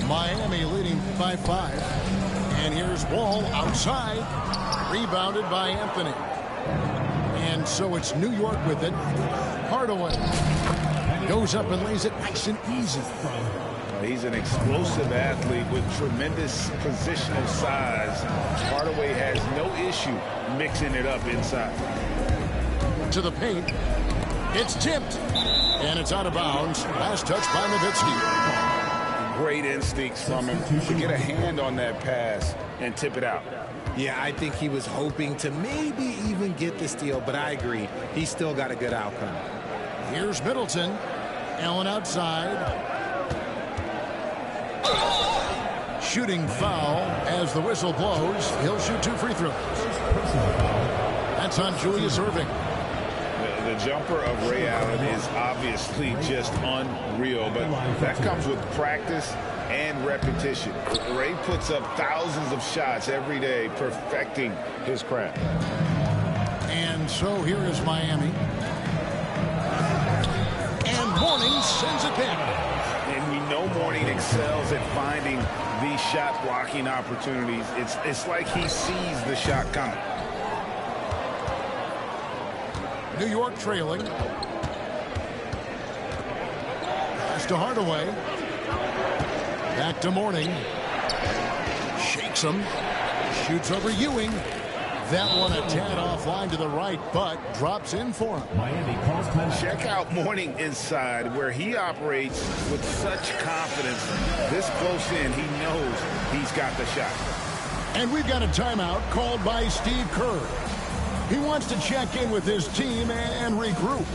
Miami leading by 5. And here's ball outside, rebounded by Anthony. And so it's New York with it. Hardaway goes up and lays it nice and easy.
He's an explosive athlete with tremendous positional size. Hardaway has no issue mixing it up inside.
To the paint. It's tipped. And it's out of bounds. Last touch by Nowitzki.
Great instincts from him to get a hand on that pass and tip it out.
Yeah, I think he was hoping to maybe even get the steal, but I agree. He's still got a good outcome.
Here's Middleton. Allen outside. Shooting foul as the whistle blows. He'll shoot 2 free throws. That's on Julius Erving.
The jumper of Ray Allen is obviously just unreal, but that comes with practice and repetition. Ray puts up thousands of shots every day, perfecting his craft.
And so here is Miami. And Mourning sends it back.
And we know Mourning excels at finding these shot blocking opportunities. It's like he sees the shot coming.
New York trailing. Pass to Hardaway. Back to Mourning. Shakes him. Shoots over Ewing. That one a tad offline to the right, but drops in for him.
Check out Mourning inside, where he operates with such confidence. This close in, he knows he's got the shot.
And we've got a timeout called by Steve Kerr. He wants to check in with his team and regroup.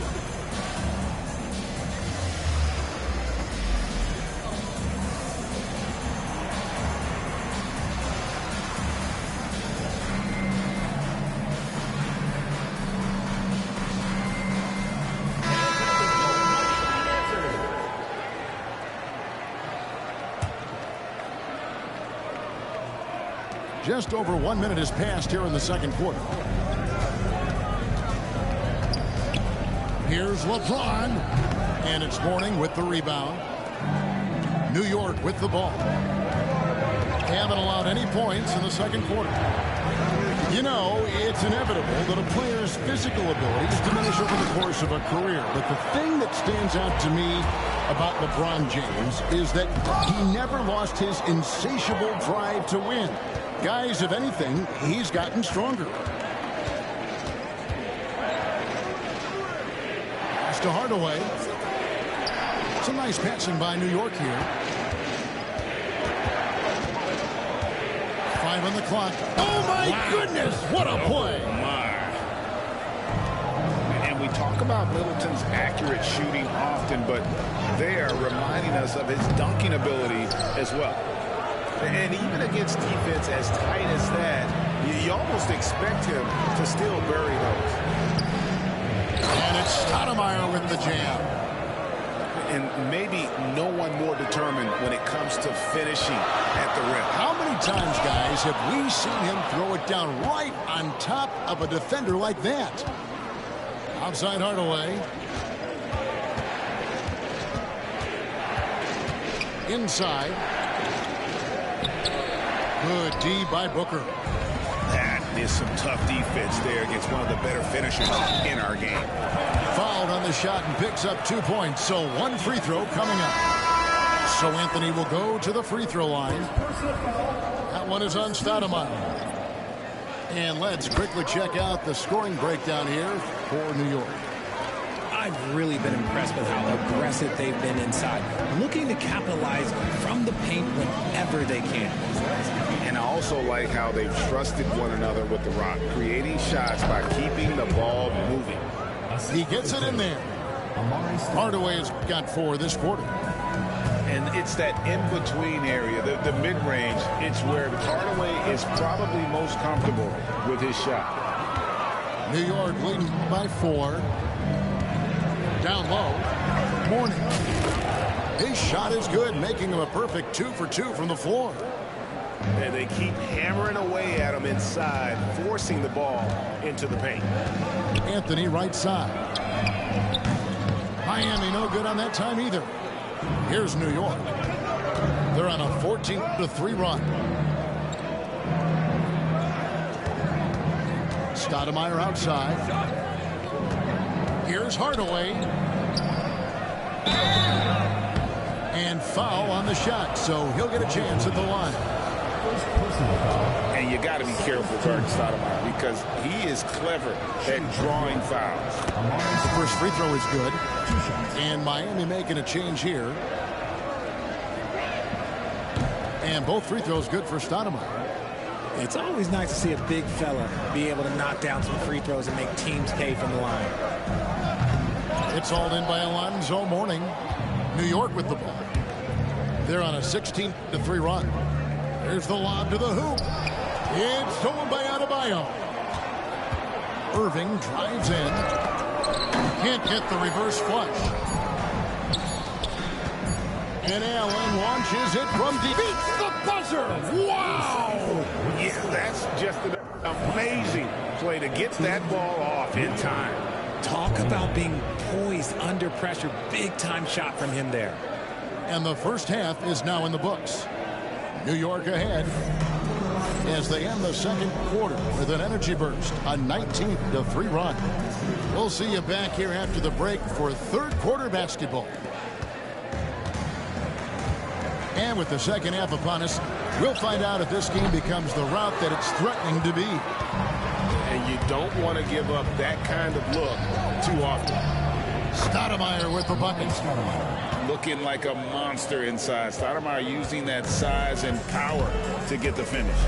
Just over 1 minute has passed here in the second quarter. Here's LeBron. And it's Mourning with the rebound. New York with the ball. Haven't allowed any points in the second quarter. You know, it's inevitable that a player's physical abilities diminish over the course of a career. But the thing that stands out to me about LeBron James is that he never lost his insatiable drive to win. Guys, if anything, he's gotten stronger. Pass to Hardaway. Some nice passing by New York here. 5 on the clock. Oh, my goodness. What a play.
And we talk about Middleton's accurate shooting often, but they are reminding us of his dunking ability as well. And even against defense as tight as that, you almost expect him to still bury those.
And it's Stoudemire with the jam.
And maybe no one more determined when it comes to finishing at the rim.
How many times, guys, have we seen him throw it down right on top of a defender like that? Outside Hardaway. Inside. Good D by Booker.
That is some tough defense there against one of the better finishers in our game.
Fouled on the shot and picks up 2 points, so 1 free throw coming up. So Anthony will go to the free throw line. That one is on Stoudemire. And let's quickly check out the scoring breakdown here for New York.
I've really been impressed with how aggressive they've been inside, looking to capitalize from the paint whenever they can.
And I also like how they've trusted one another with the rock, creating shots by keeping the ball moving.
He gets it in there. Hardaway has got 4 this quarter.
And it's that in-between area, the mid-range. It's where Hardaway is probably most comfortable with his shot.
New York leading by 4. Down low. Mourning. His shot is good, making him a perfect 2 for 2 from the floor.
And they keep hammering away at him inside, forcing the ball into the paint.
Anthony right side. Miami no good on that time either. Here's New York. They're on a 14-3 run. Stoudemire outside. Here's Hardaway. And foul on the shot, so he'll get a chance at the line.
And you got to be careful guarding Stoudemire because he is clever at drawing fouls.
The first free throw is good. And Miami making a change here. And both free throws good for Stoudemire.
It's always nice to see a big fella be able to knock down some free throws and make teams pay from the line.
It's hauled in by Alonzo Mourning. New York with the ball. They're on a 16-3 run. There's the lob to the hoop. It's stolen by Adebayo. Irving drives in. Can't get the reverse flush. And Allen launches it from deep. Beats the buzzer. Wow!
Yeah, that's just an amazing play to get that ball off in time.
Talk about being poised under pressure. Big time shot from him there.
And the first half is now in the books. New York ahead as they end the second quarter with an energy burst, a 19-3 run. We'll see you back here after the break for third quarter basketball. And with the second half upon us, we'll find out if this game becomes the route that it's threatening to be.
And you don't want to give up that kind of look too often.
Stoudemire with the bucket.
Looking like a monster inside. Stoudemire using that size and power to get the finish.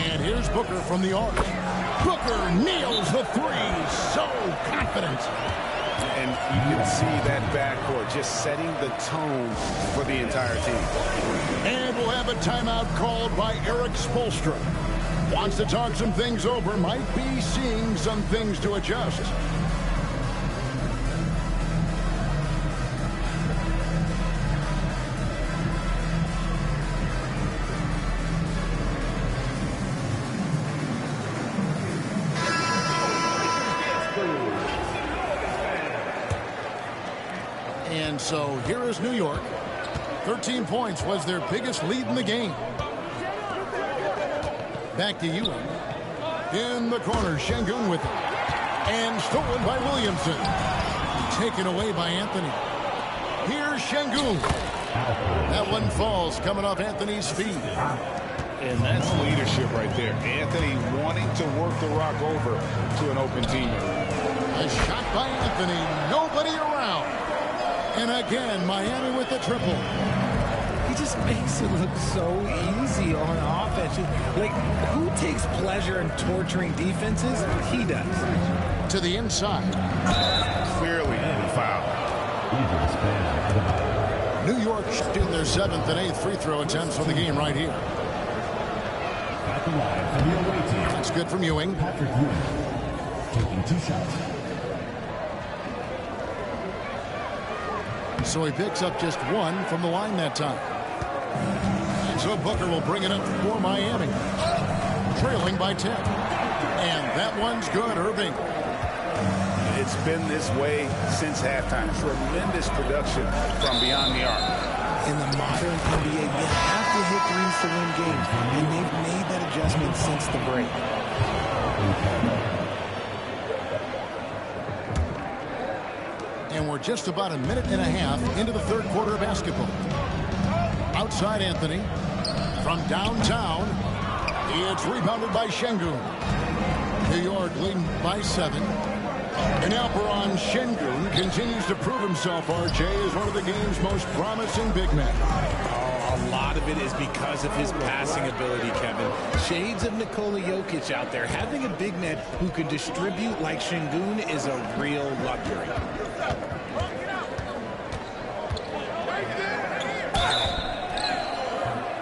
And here's Booker from the arc. Booker nails the three. So confident.
And you can see that backcourt just setting the tone for the entire team.
And we'll have a timeout called by Eric Spoelstra. Wants to talk some things over. Might be seeing some things to adjust. And so here is New York. 13 points was their biggest lead in the game. Back to Ewing. In the corner, Şengün with it. And stolen by Williamson. Taken away by Anthony. Here's Şengün. That one falls coming off Anthony's feet.
And that's leadership right there. Anthony wanting to work the rock over to an open teammate.
A shot by Anthony. Nobody around. And again, Miami with the triple.
He just makes it look so easy on offense. Like, who takes pleasure in torturing defenses? He does.
To the inside.
Clearly foul.
New York shooting their 7th and 8th free throw attempts for the game right here. That's good from Ewing.
Patrick Ewing taking 2 shots.
So he picks up just 1 from the line that time. And so Booker will bring it up for Miami. Trailing by 10. And that one's good, Irving.
It's been this way since halftime. Tremendous production from beyond the arc.
In the modern NBA, you have to hit threes to win games. And they've made that adjustment since the break.
And we're just about a minute and a half into the third quarter of basketball. Outside Anthony. From downtown. It's rebounded by Şengün. New York leading by 7. And Alperen Şengün continues to prove himself, RJ, as one of the game's most promising big men.
A lot of it is because of his passing ability, Kevin. Shades of Nikola Jokic out there. Having a big man who can distribute like Şengün is a real luxury.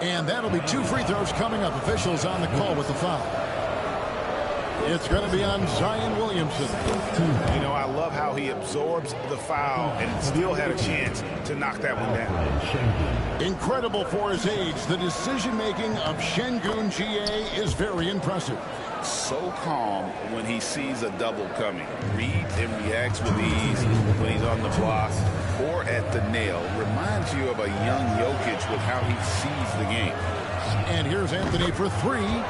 And that'll be 2 free throws coming up. Officials on the call with the foul. It's going to be on Zion Williamson.
You know, I love how he absorbs the foul and still had a chance to knock that one down.
Incredible for his age, the decision-making of Şengün GA is very impressive.
So calm when he sees a double coming. Reads and reacts with ease when he's on the block or at the nail. Reminds you of a young Jokic with how he sees the game.
And here's Anthony for three.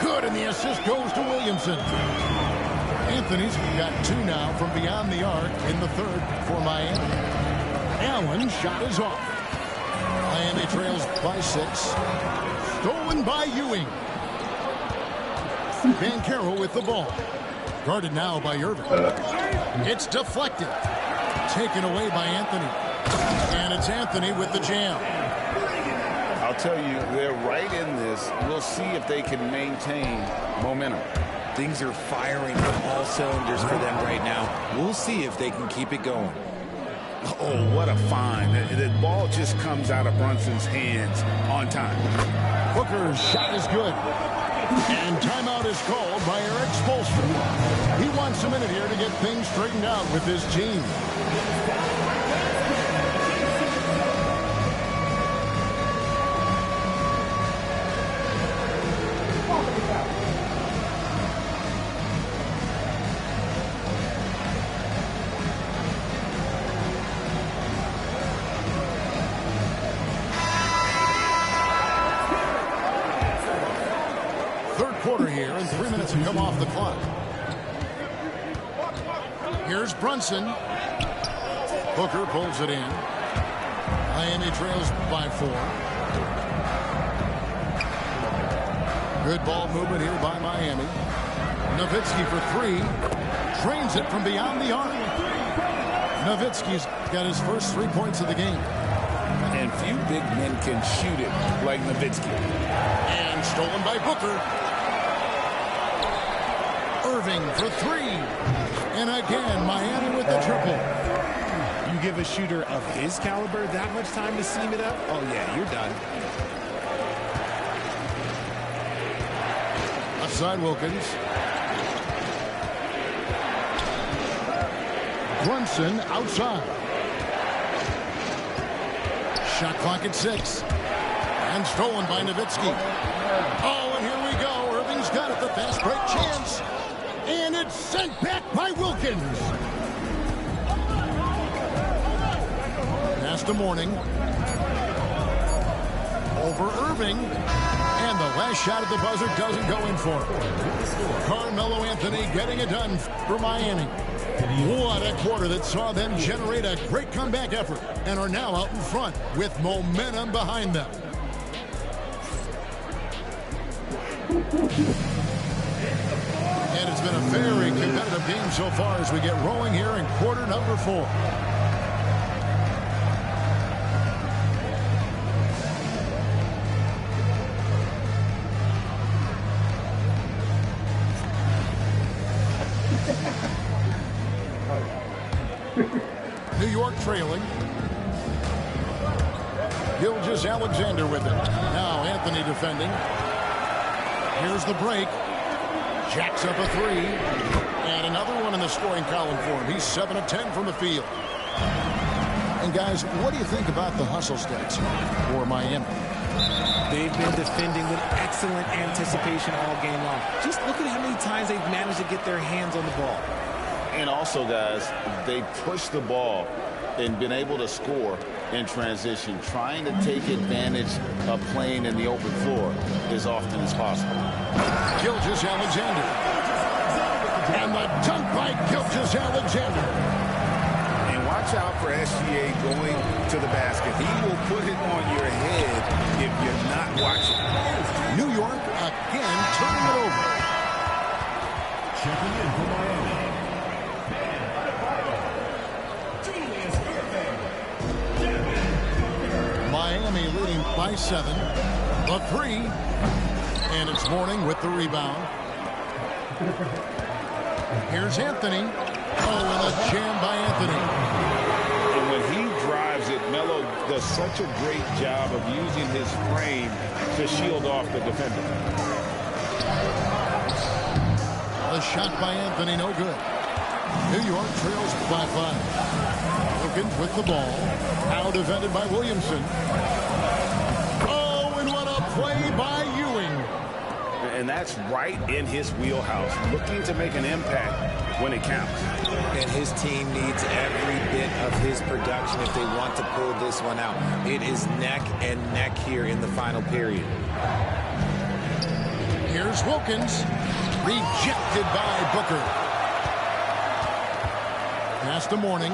Good, and the assist goes to Williamson. Anthony's got two now from beyond the arc in the third for Miami. Allen's shot is off. Miami trails by 6. Stolen by Ewing. Banchero with the ball. Guarded now by Irving. It's deflected. Taken away by Anthony. And it's Anthony with the jam.
I'll tell you, they're right in this. We'll see if they can maintain momentum.
Things are firing on all cylinders for them right now. We'll see if they can keep it going.
Oh, what a find. The ball just comes out of Brunson's hands on time.
Booker's shot is good. And timeout is called by Eric Spoelstra. He wants a minute here to get things straightened out with his team. Quarter here, and 3 minutes have come off the clock. Here's Brunson. Booker pulls it in. Miami trails by 4. Good ball movement here by Miami. Nowitzki for 3. Trains it from beyond the arc. Nowitzki's got his first 3 points of the game.
And few big men can shoot it like Nowitzki.
And stolen by Booker. Irving for 3. And again, Miami with the triple.
You give a shooter of his caliber that much time to seam it up? Oh, yeah, you're done.
Outside Wilkins. Brunson outside. Shot clock at 6. And stolen by Nowitzki. Oh, and here we go. Irving's got it. The fast break chance. And it's sent back by Wilkins. Pass to Mourning. Over Irving. And the last shot at the buzzer doesn't go in for him. Carmelo Anthony getting it done for Miami. What a quarter that saw them generate a great comeback effort and are now out in front with momentum behind them. And it's been a very competitive game so far as we get rolling here in quarter number 4. New York trailing. Gilgeous-Alexander with it. Now Anthony defending. Here's the break. Jacks up a 3. And another one in the scoring column for him. He's 7 of 10 from the field. And guys, what do you think about the hustle stats for Miami?
They've been defending with excellent anticipation all game long. Just look at how many times they've managed to get their hands on the ball.
And also, guys, they push the ball and been able to score in transition, trying to take advantage of playing in the open floor as often as possible.
Gilgeous-Alexander. And the dunk by Gilgeous-Alexander.
And watch out for SGA going to the basket. He will put it on your head if you're not watching.
New York again turning it over.
Checking in for Miami.
Miami leading by 7. A 3. And it's Mourning with the rebound. Here's Anthony. Oh, and a jam by Anthony.
And when he drives it, Melo does such a great job of using his frame to shield off the defender.
The shot by Anthony, no good. New York trails by 5. Wilkins with the ball. Now defended by Williamson. Oh, and what a play by Ewing.
And that's right in his wheelhouse, looking to make an impact when it counts.
And his team needs every bit of his production if they want to pull this one out. It is neck and neck here in the final period.
Here's Wilkins. Rejected by Booker. Pass to Mourning.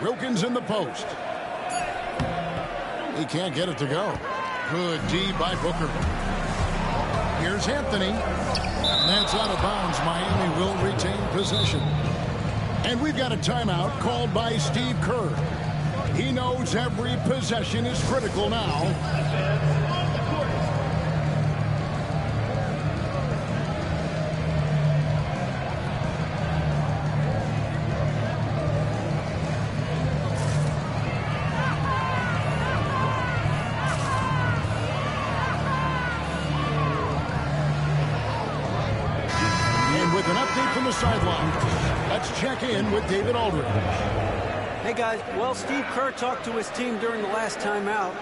Wilkins in the post. He can't get it to go. Good D by Booker. Here's Anthony. And that's out of bounds. Miami will retain possession. And we've got a timeout called by Steve Kerr. He knows every possession is critical now. With an update from the sideline, let's check in with David Aldridge.
Hey guys, well, Steve Kerr talked to his team during the last timeout.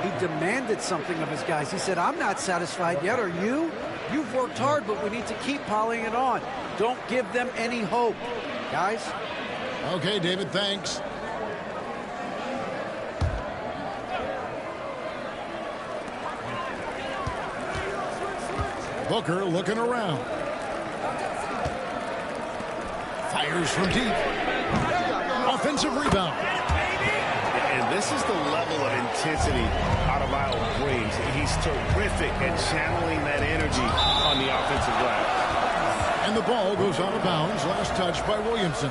He demanded something of his guys. He said, I'm not satisfied yet, are you? You've worked hard, but we need to keep piling it on. Don't give them any hope, guys.
Okay, David, thanks. Booker looking around. Fires from deep. Offensive rebound.
And this is the level of intensity Adebayo brings. He's terrific at channeling that energy on the offensive glass.
And the ball goes out of bounds. Last touch by Williamson.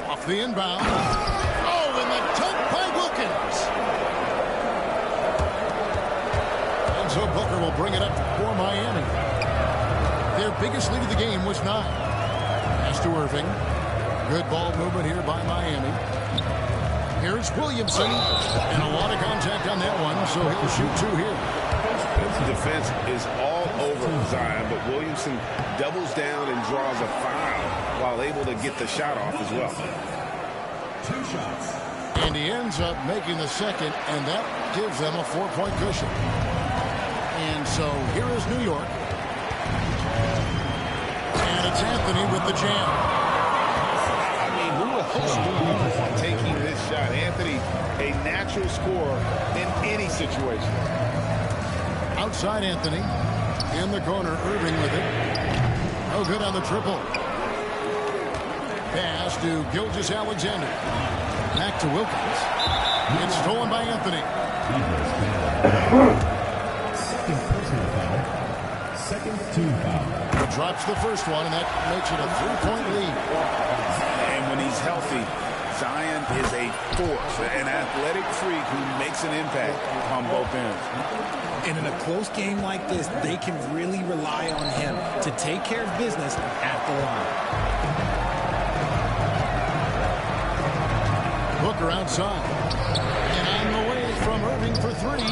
Off the inbound. Oh, and the dunk by Wilkins. So Booker will bring it up for Miami. Their biggest lead of the game was 9. Pass to Irving. Good ball movement here by Miami. Here's Williamson. And a lot of contact on that one, so he'll shoot 2 here.
The defense is all over Zion, but Williamson doubles down and draws a foul while able to get the shot off as well.
2 shots.
And he ends up making the second, and that gives them a 4-point cushion. And so here is New York. And it's Anthony with the jam.
I mean, who else is taking this shot? Anthony, a natural scorer in any situation.
Outside Anthony. In the corner, Irving with it. No good on the triple. Pass to Gilgeous-Alexander. Back to Wilkins. It's stolen by Anthony.
Second team foul.
He drops the first one, and that makes it a 3-point lead.
And when he's healthy, Zion is a force, an athletic freak who makes an impact on both ends.
And in a close game like this, they can really rely on him to take care of business at the line.
Booker outside. And on the way from Irving for 3.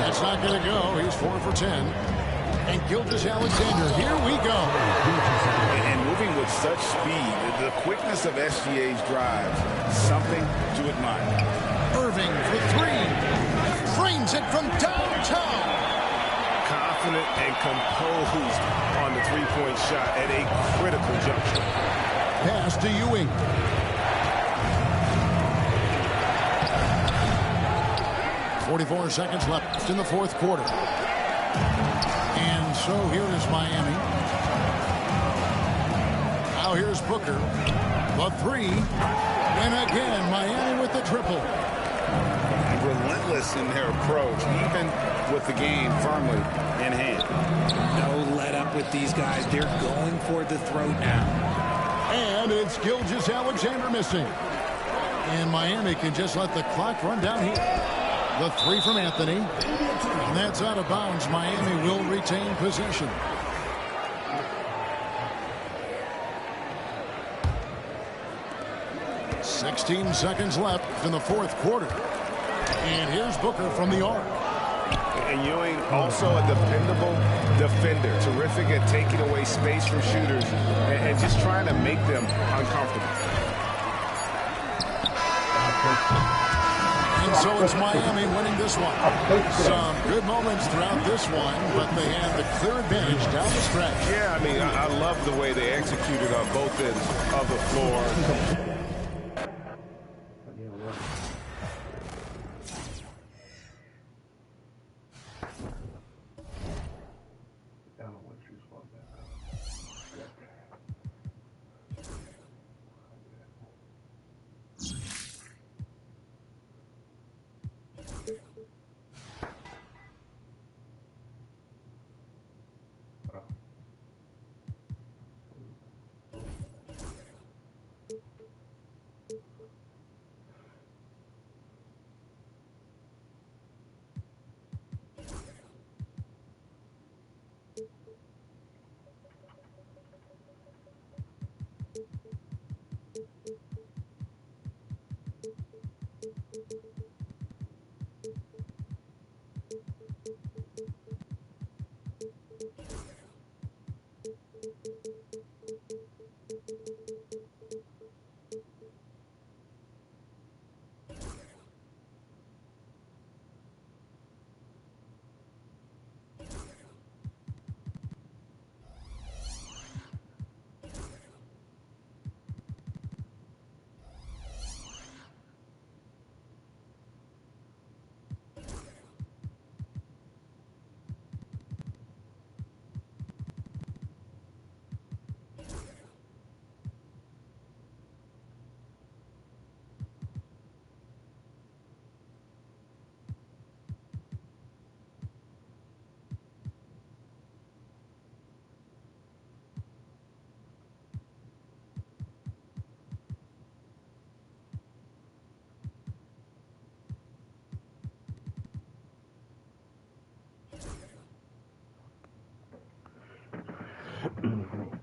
That's not going to go. He's 4 for 10. And Gilgeous-Alexander, here we go.
And moving with such speed, the quickness of SGA's drives, something to admire.
Irving for 3. Frames it from downtown.
Confident and composed on the three-point shot at a critical juncture.
Pass to Ewing. .44 seconds left in the fourth quarter. And so here is Miami. Now here's Booker. The 3. And again, Miami with the triple.
Relentless in their approach, even with the game firmly in hand.
No let up with these guys. They're going for the throat now.
And it's Gilgeous-Alexander missing. And Miami can just let the clock run down here. The 3 from Anthony. And that's out of bounds. Miami will retain possession. 16 seconds left in the fourth quarter. And here's Booker from the arc.
And Ewing, also a dependable defender. Terrific at taking away space from shooters and just trying to make them uncomfortable.
And so it's Miami winning this one. Some good moments throughout this one, but they have the clear advantage down the stretch.
Yeah, I mean, I love the way they executed on both ends of the floor.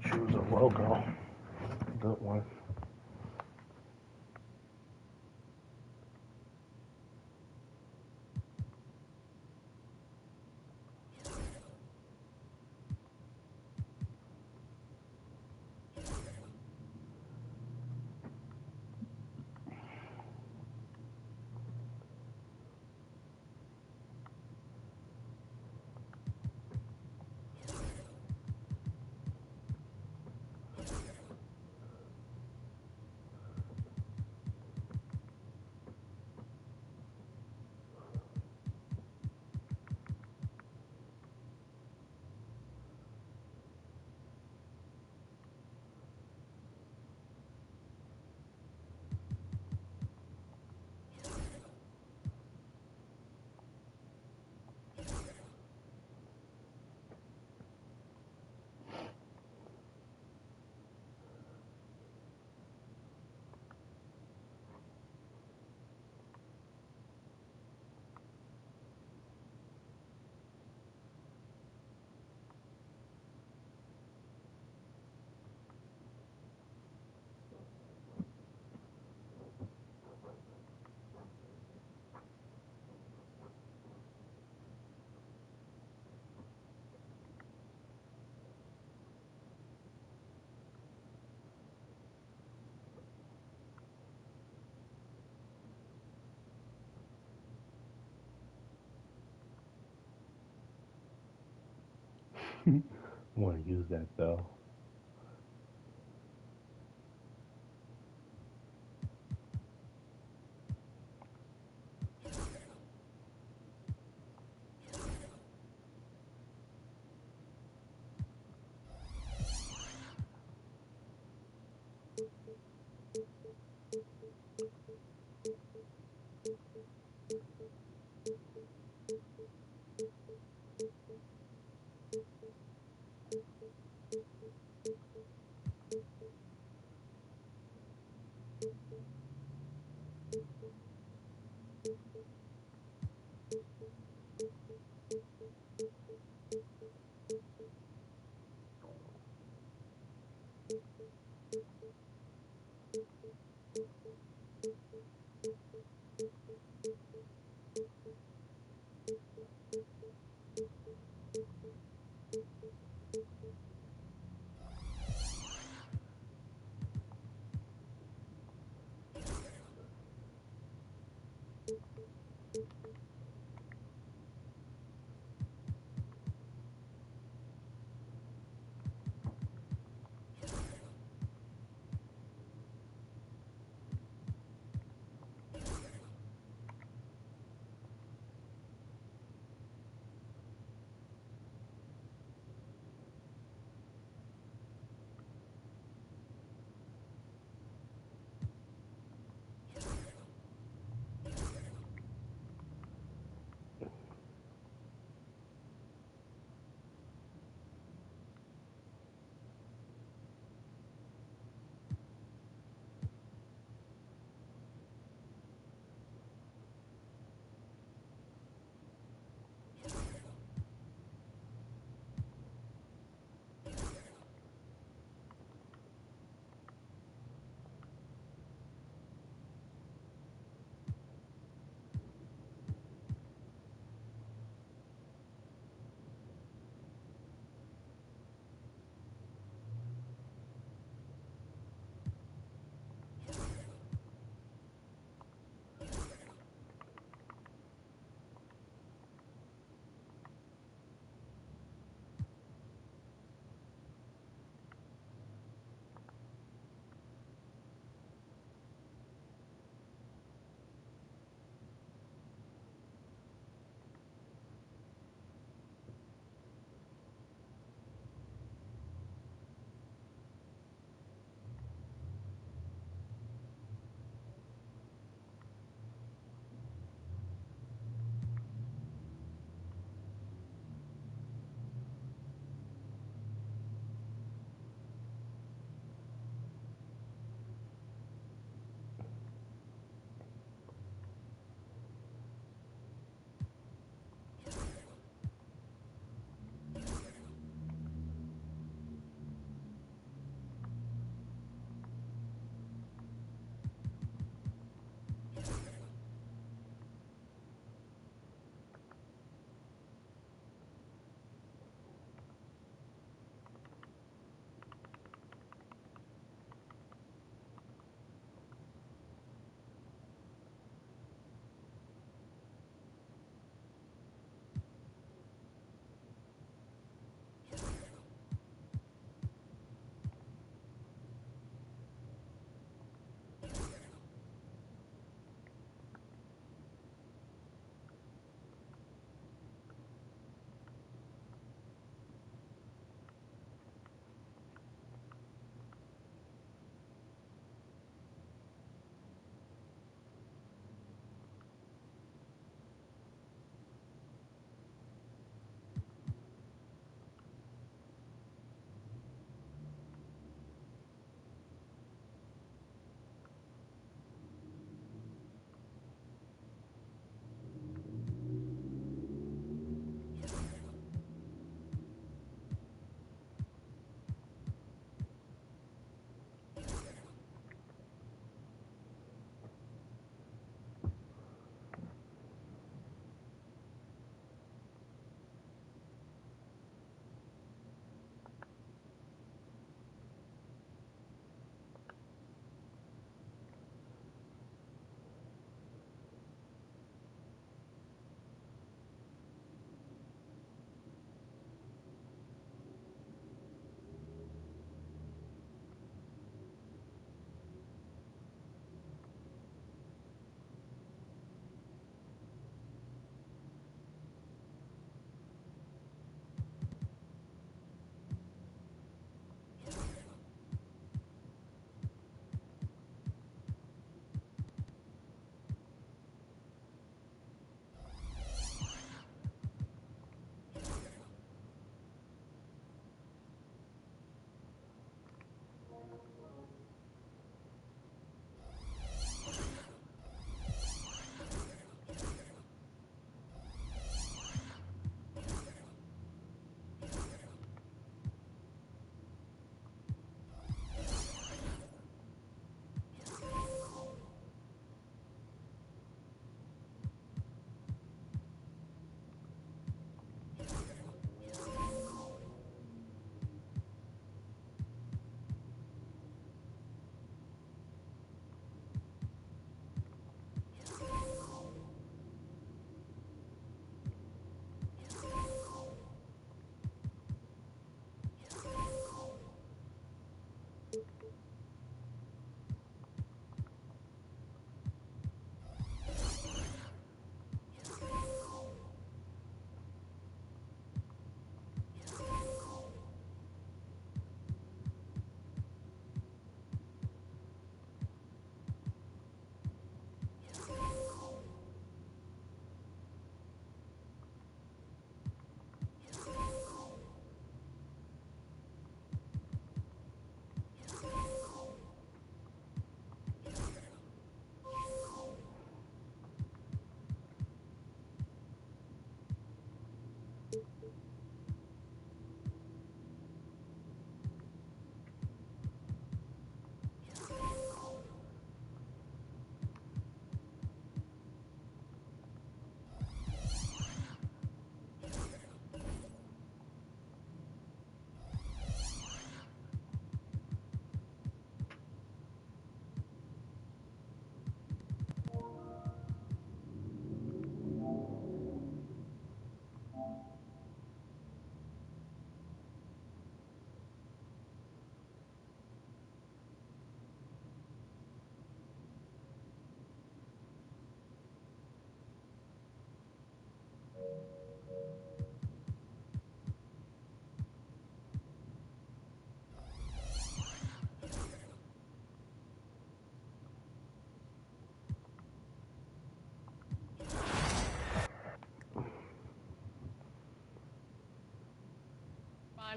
Choose a logo. Good one. Want to use that though.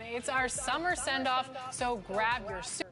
It's our summer send-off, so grab your suit.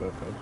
Perfect.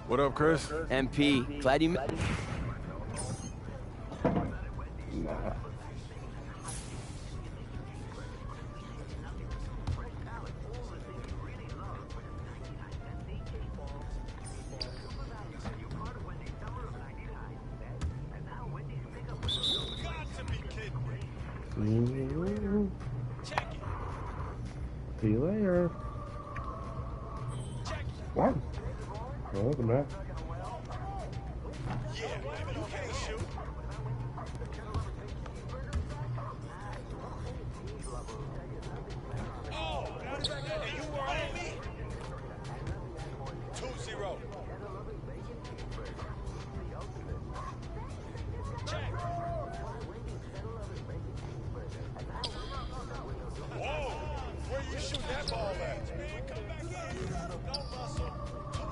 What up, Chris?
MP, glad you met.
See you later. What? Welcome back.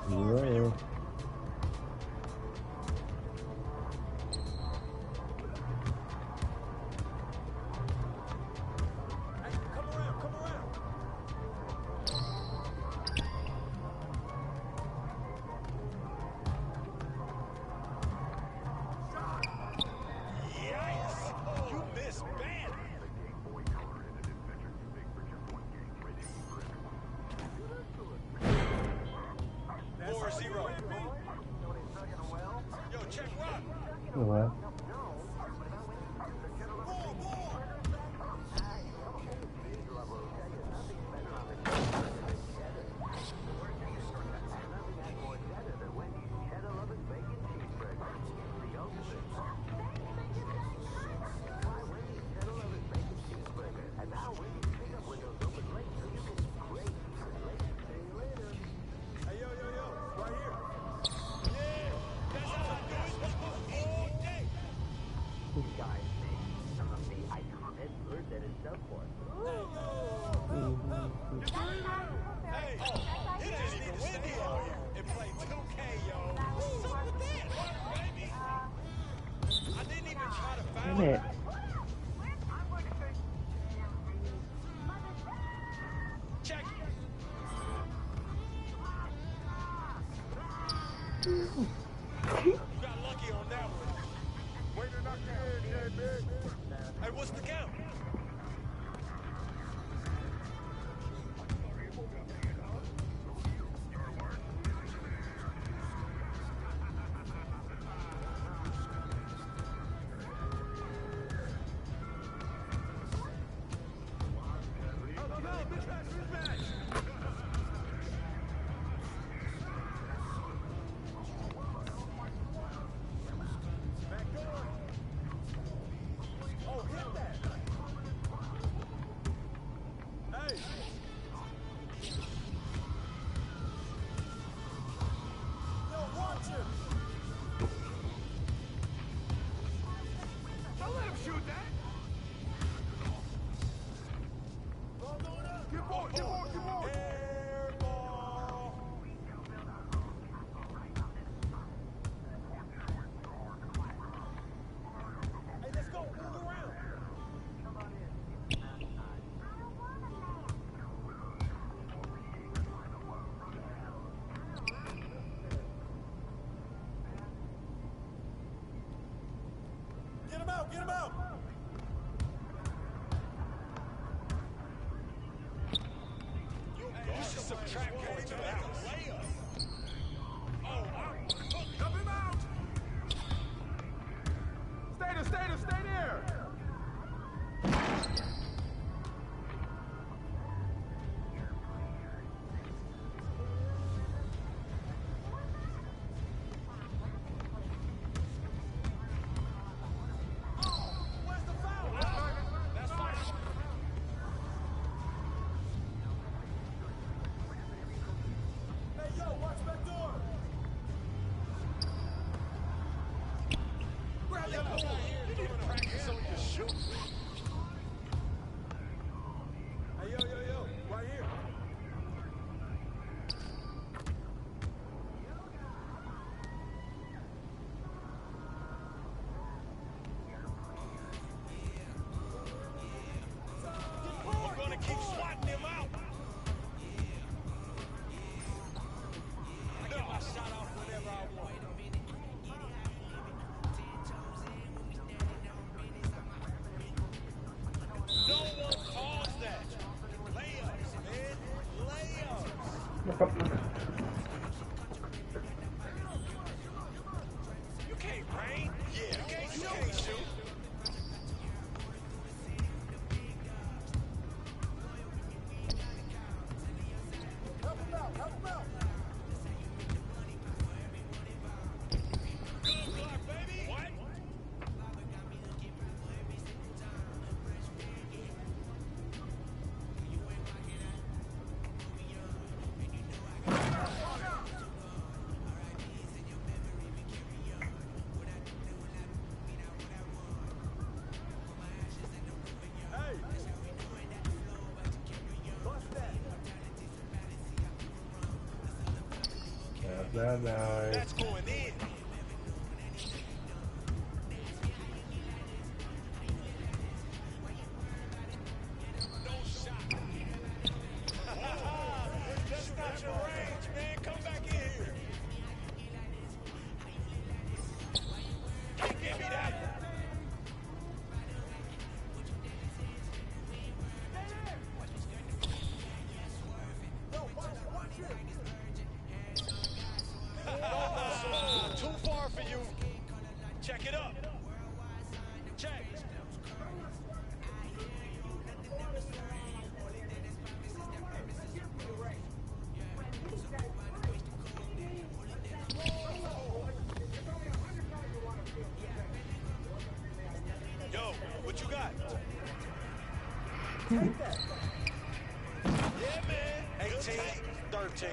Yeah.
got lucky on that one. Way to knock your head, big. Hey, what's the count? Get him out! You should subtract points to that layup. Oh, dump him out! Stay there! Keep swatting him out. I get my shot off whenever I want. No one calls that. Layups, man. Layups. You can't rain. Yeah, you can't shoot. That's going in. No shot. That's not your range, man. Come back in here. Can't give me that. Too far for you. Check it up. Check. Yo, what you got? Take that. Yeah, man. 18, 13.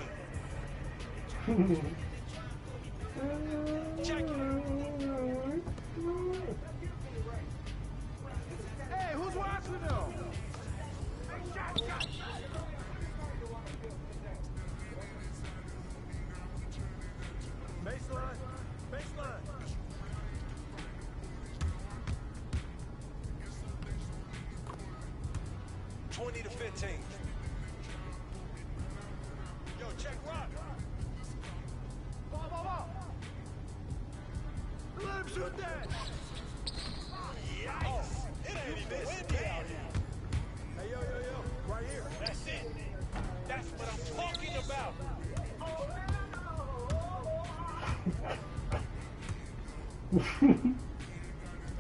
Check it. Hey, who's watching them? Baseline. 20 to 15. Yo, check rock. Ball. Let him shoot that. Oh, it ain't even windy out here. Hey, yo, right here. That's it. That's what I'm talking about.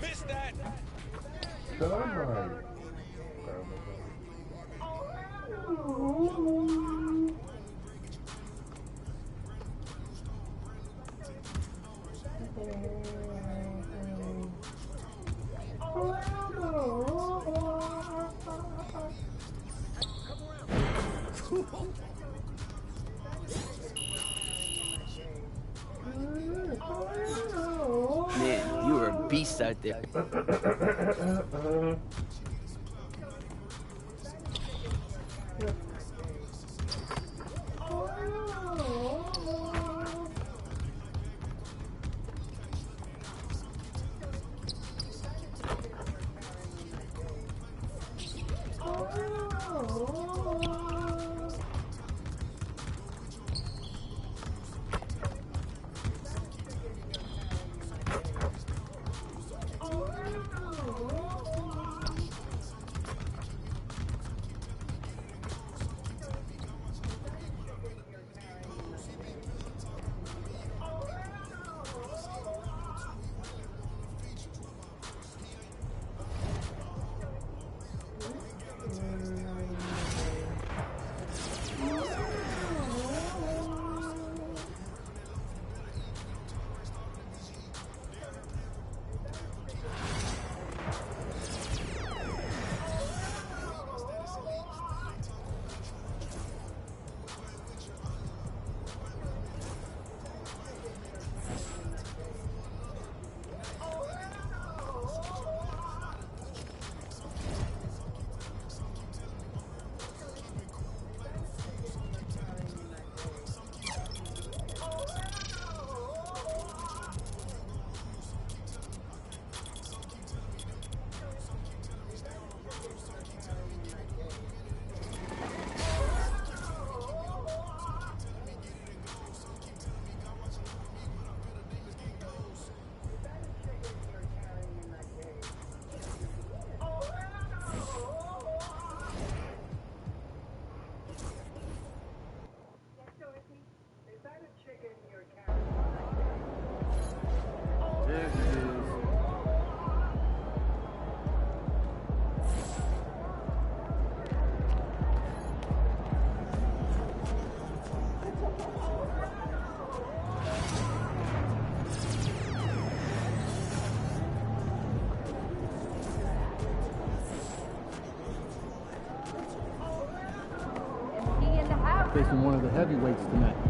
Missed that.
Come on.
Man, you were a beast out there.
Facing one of the heavyweights tonight.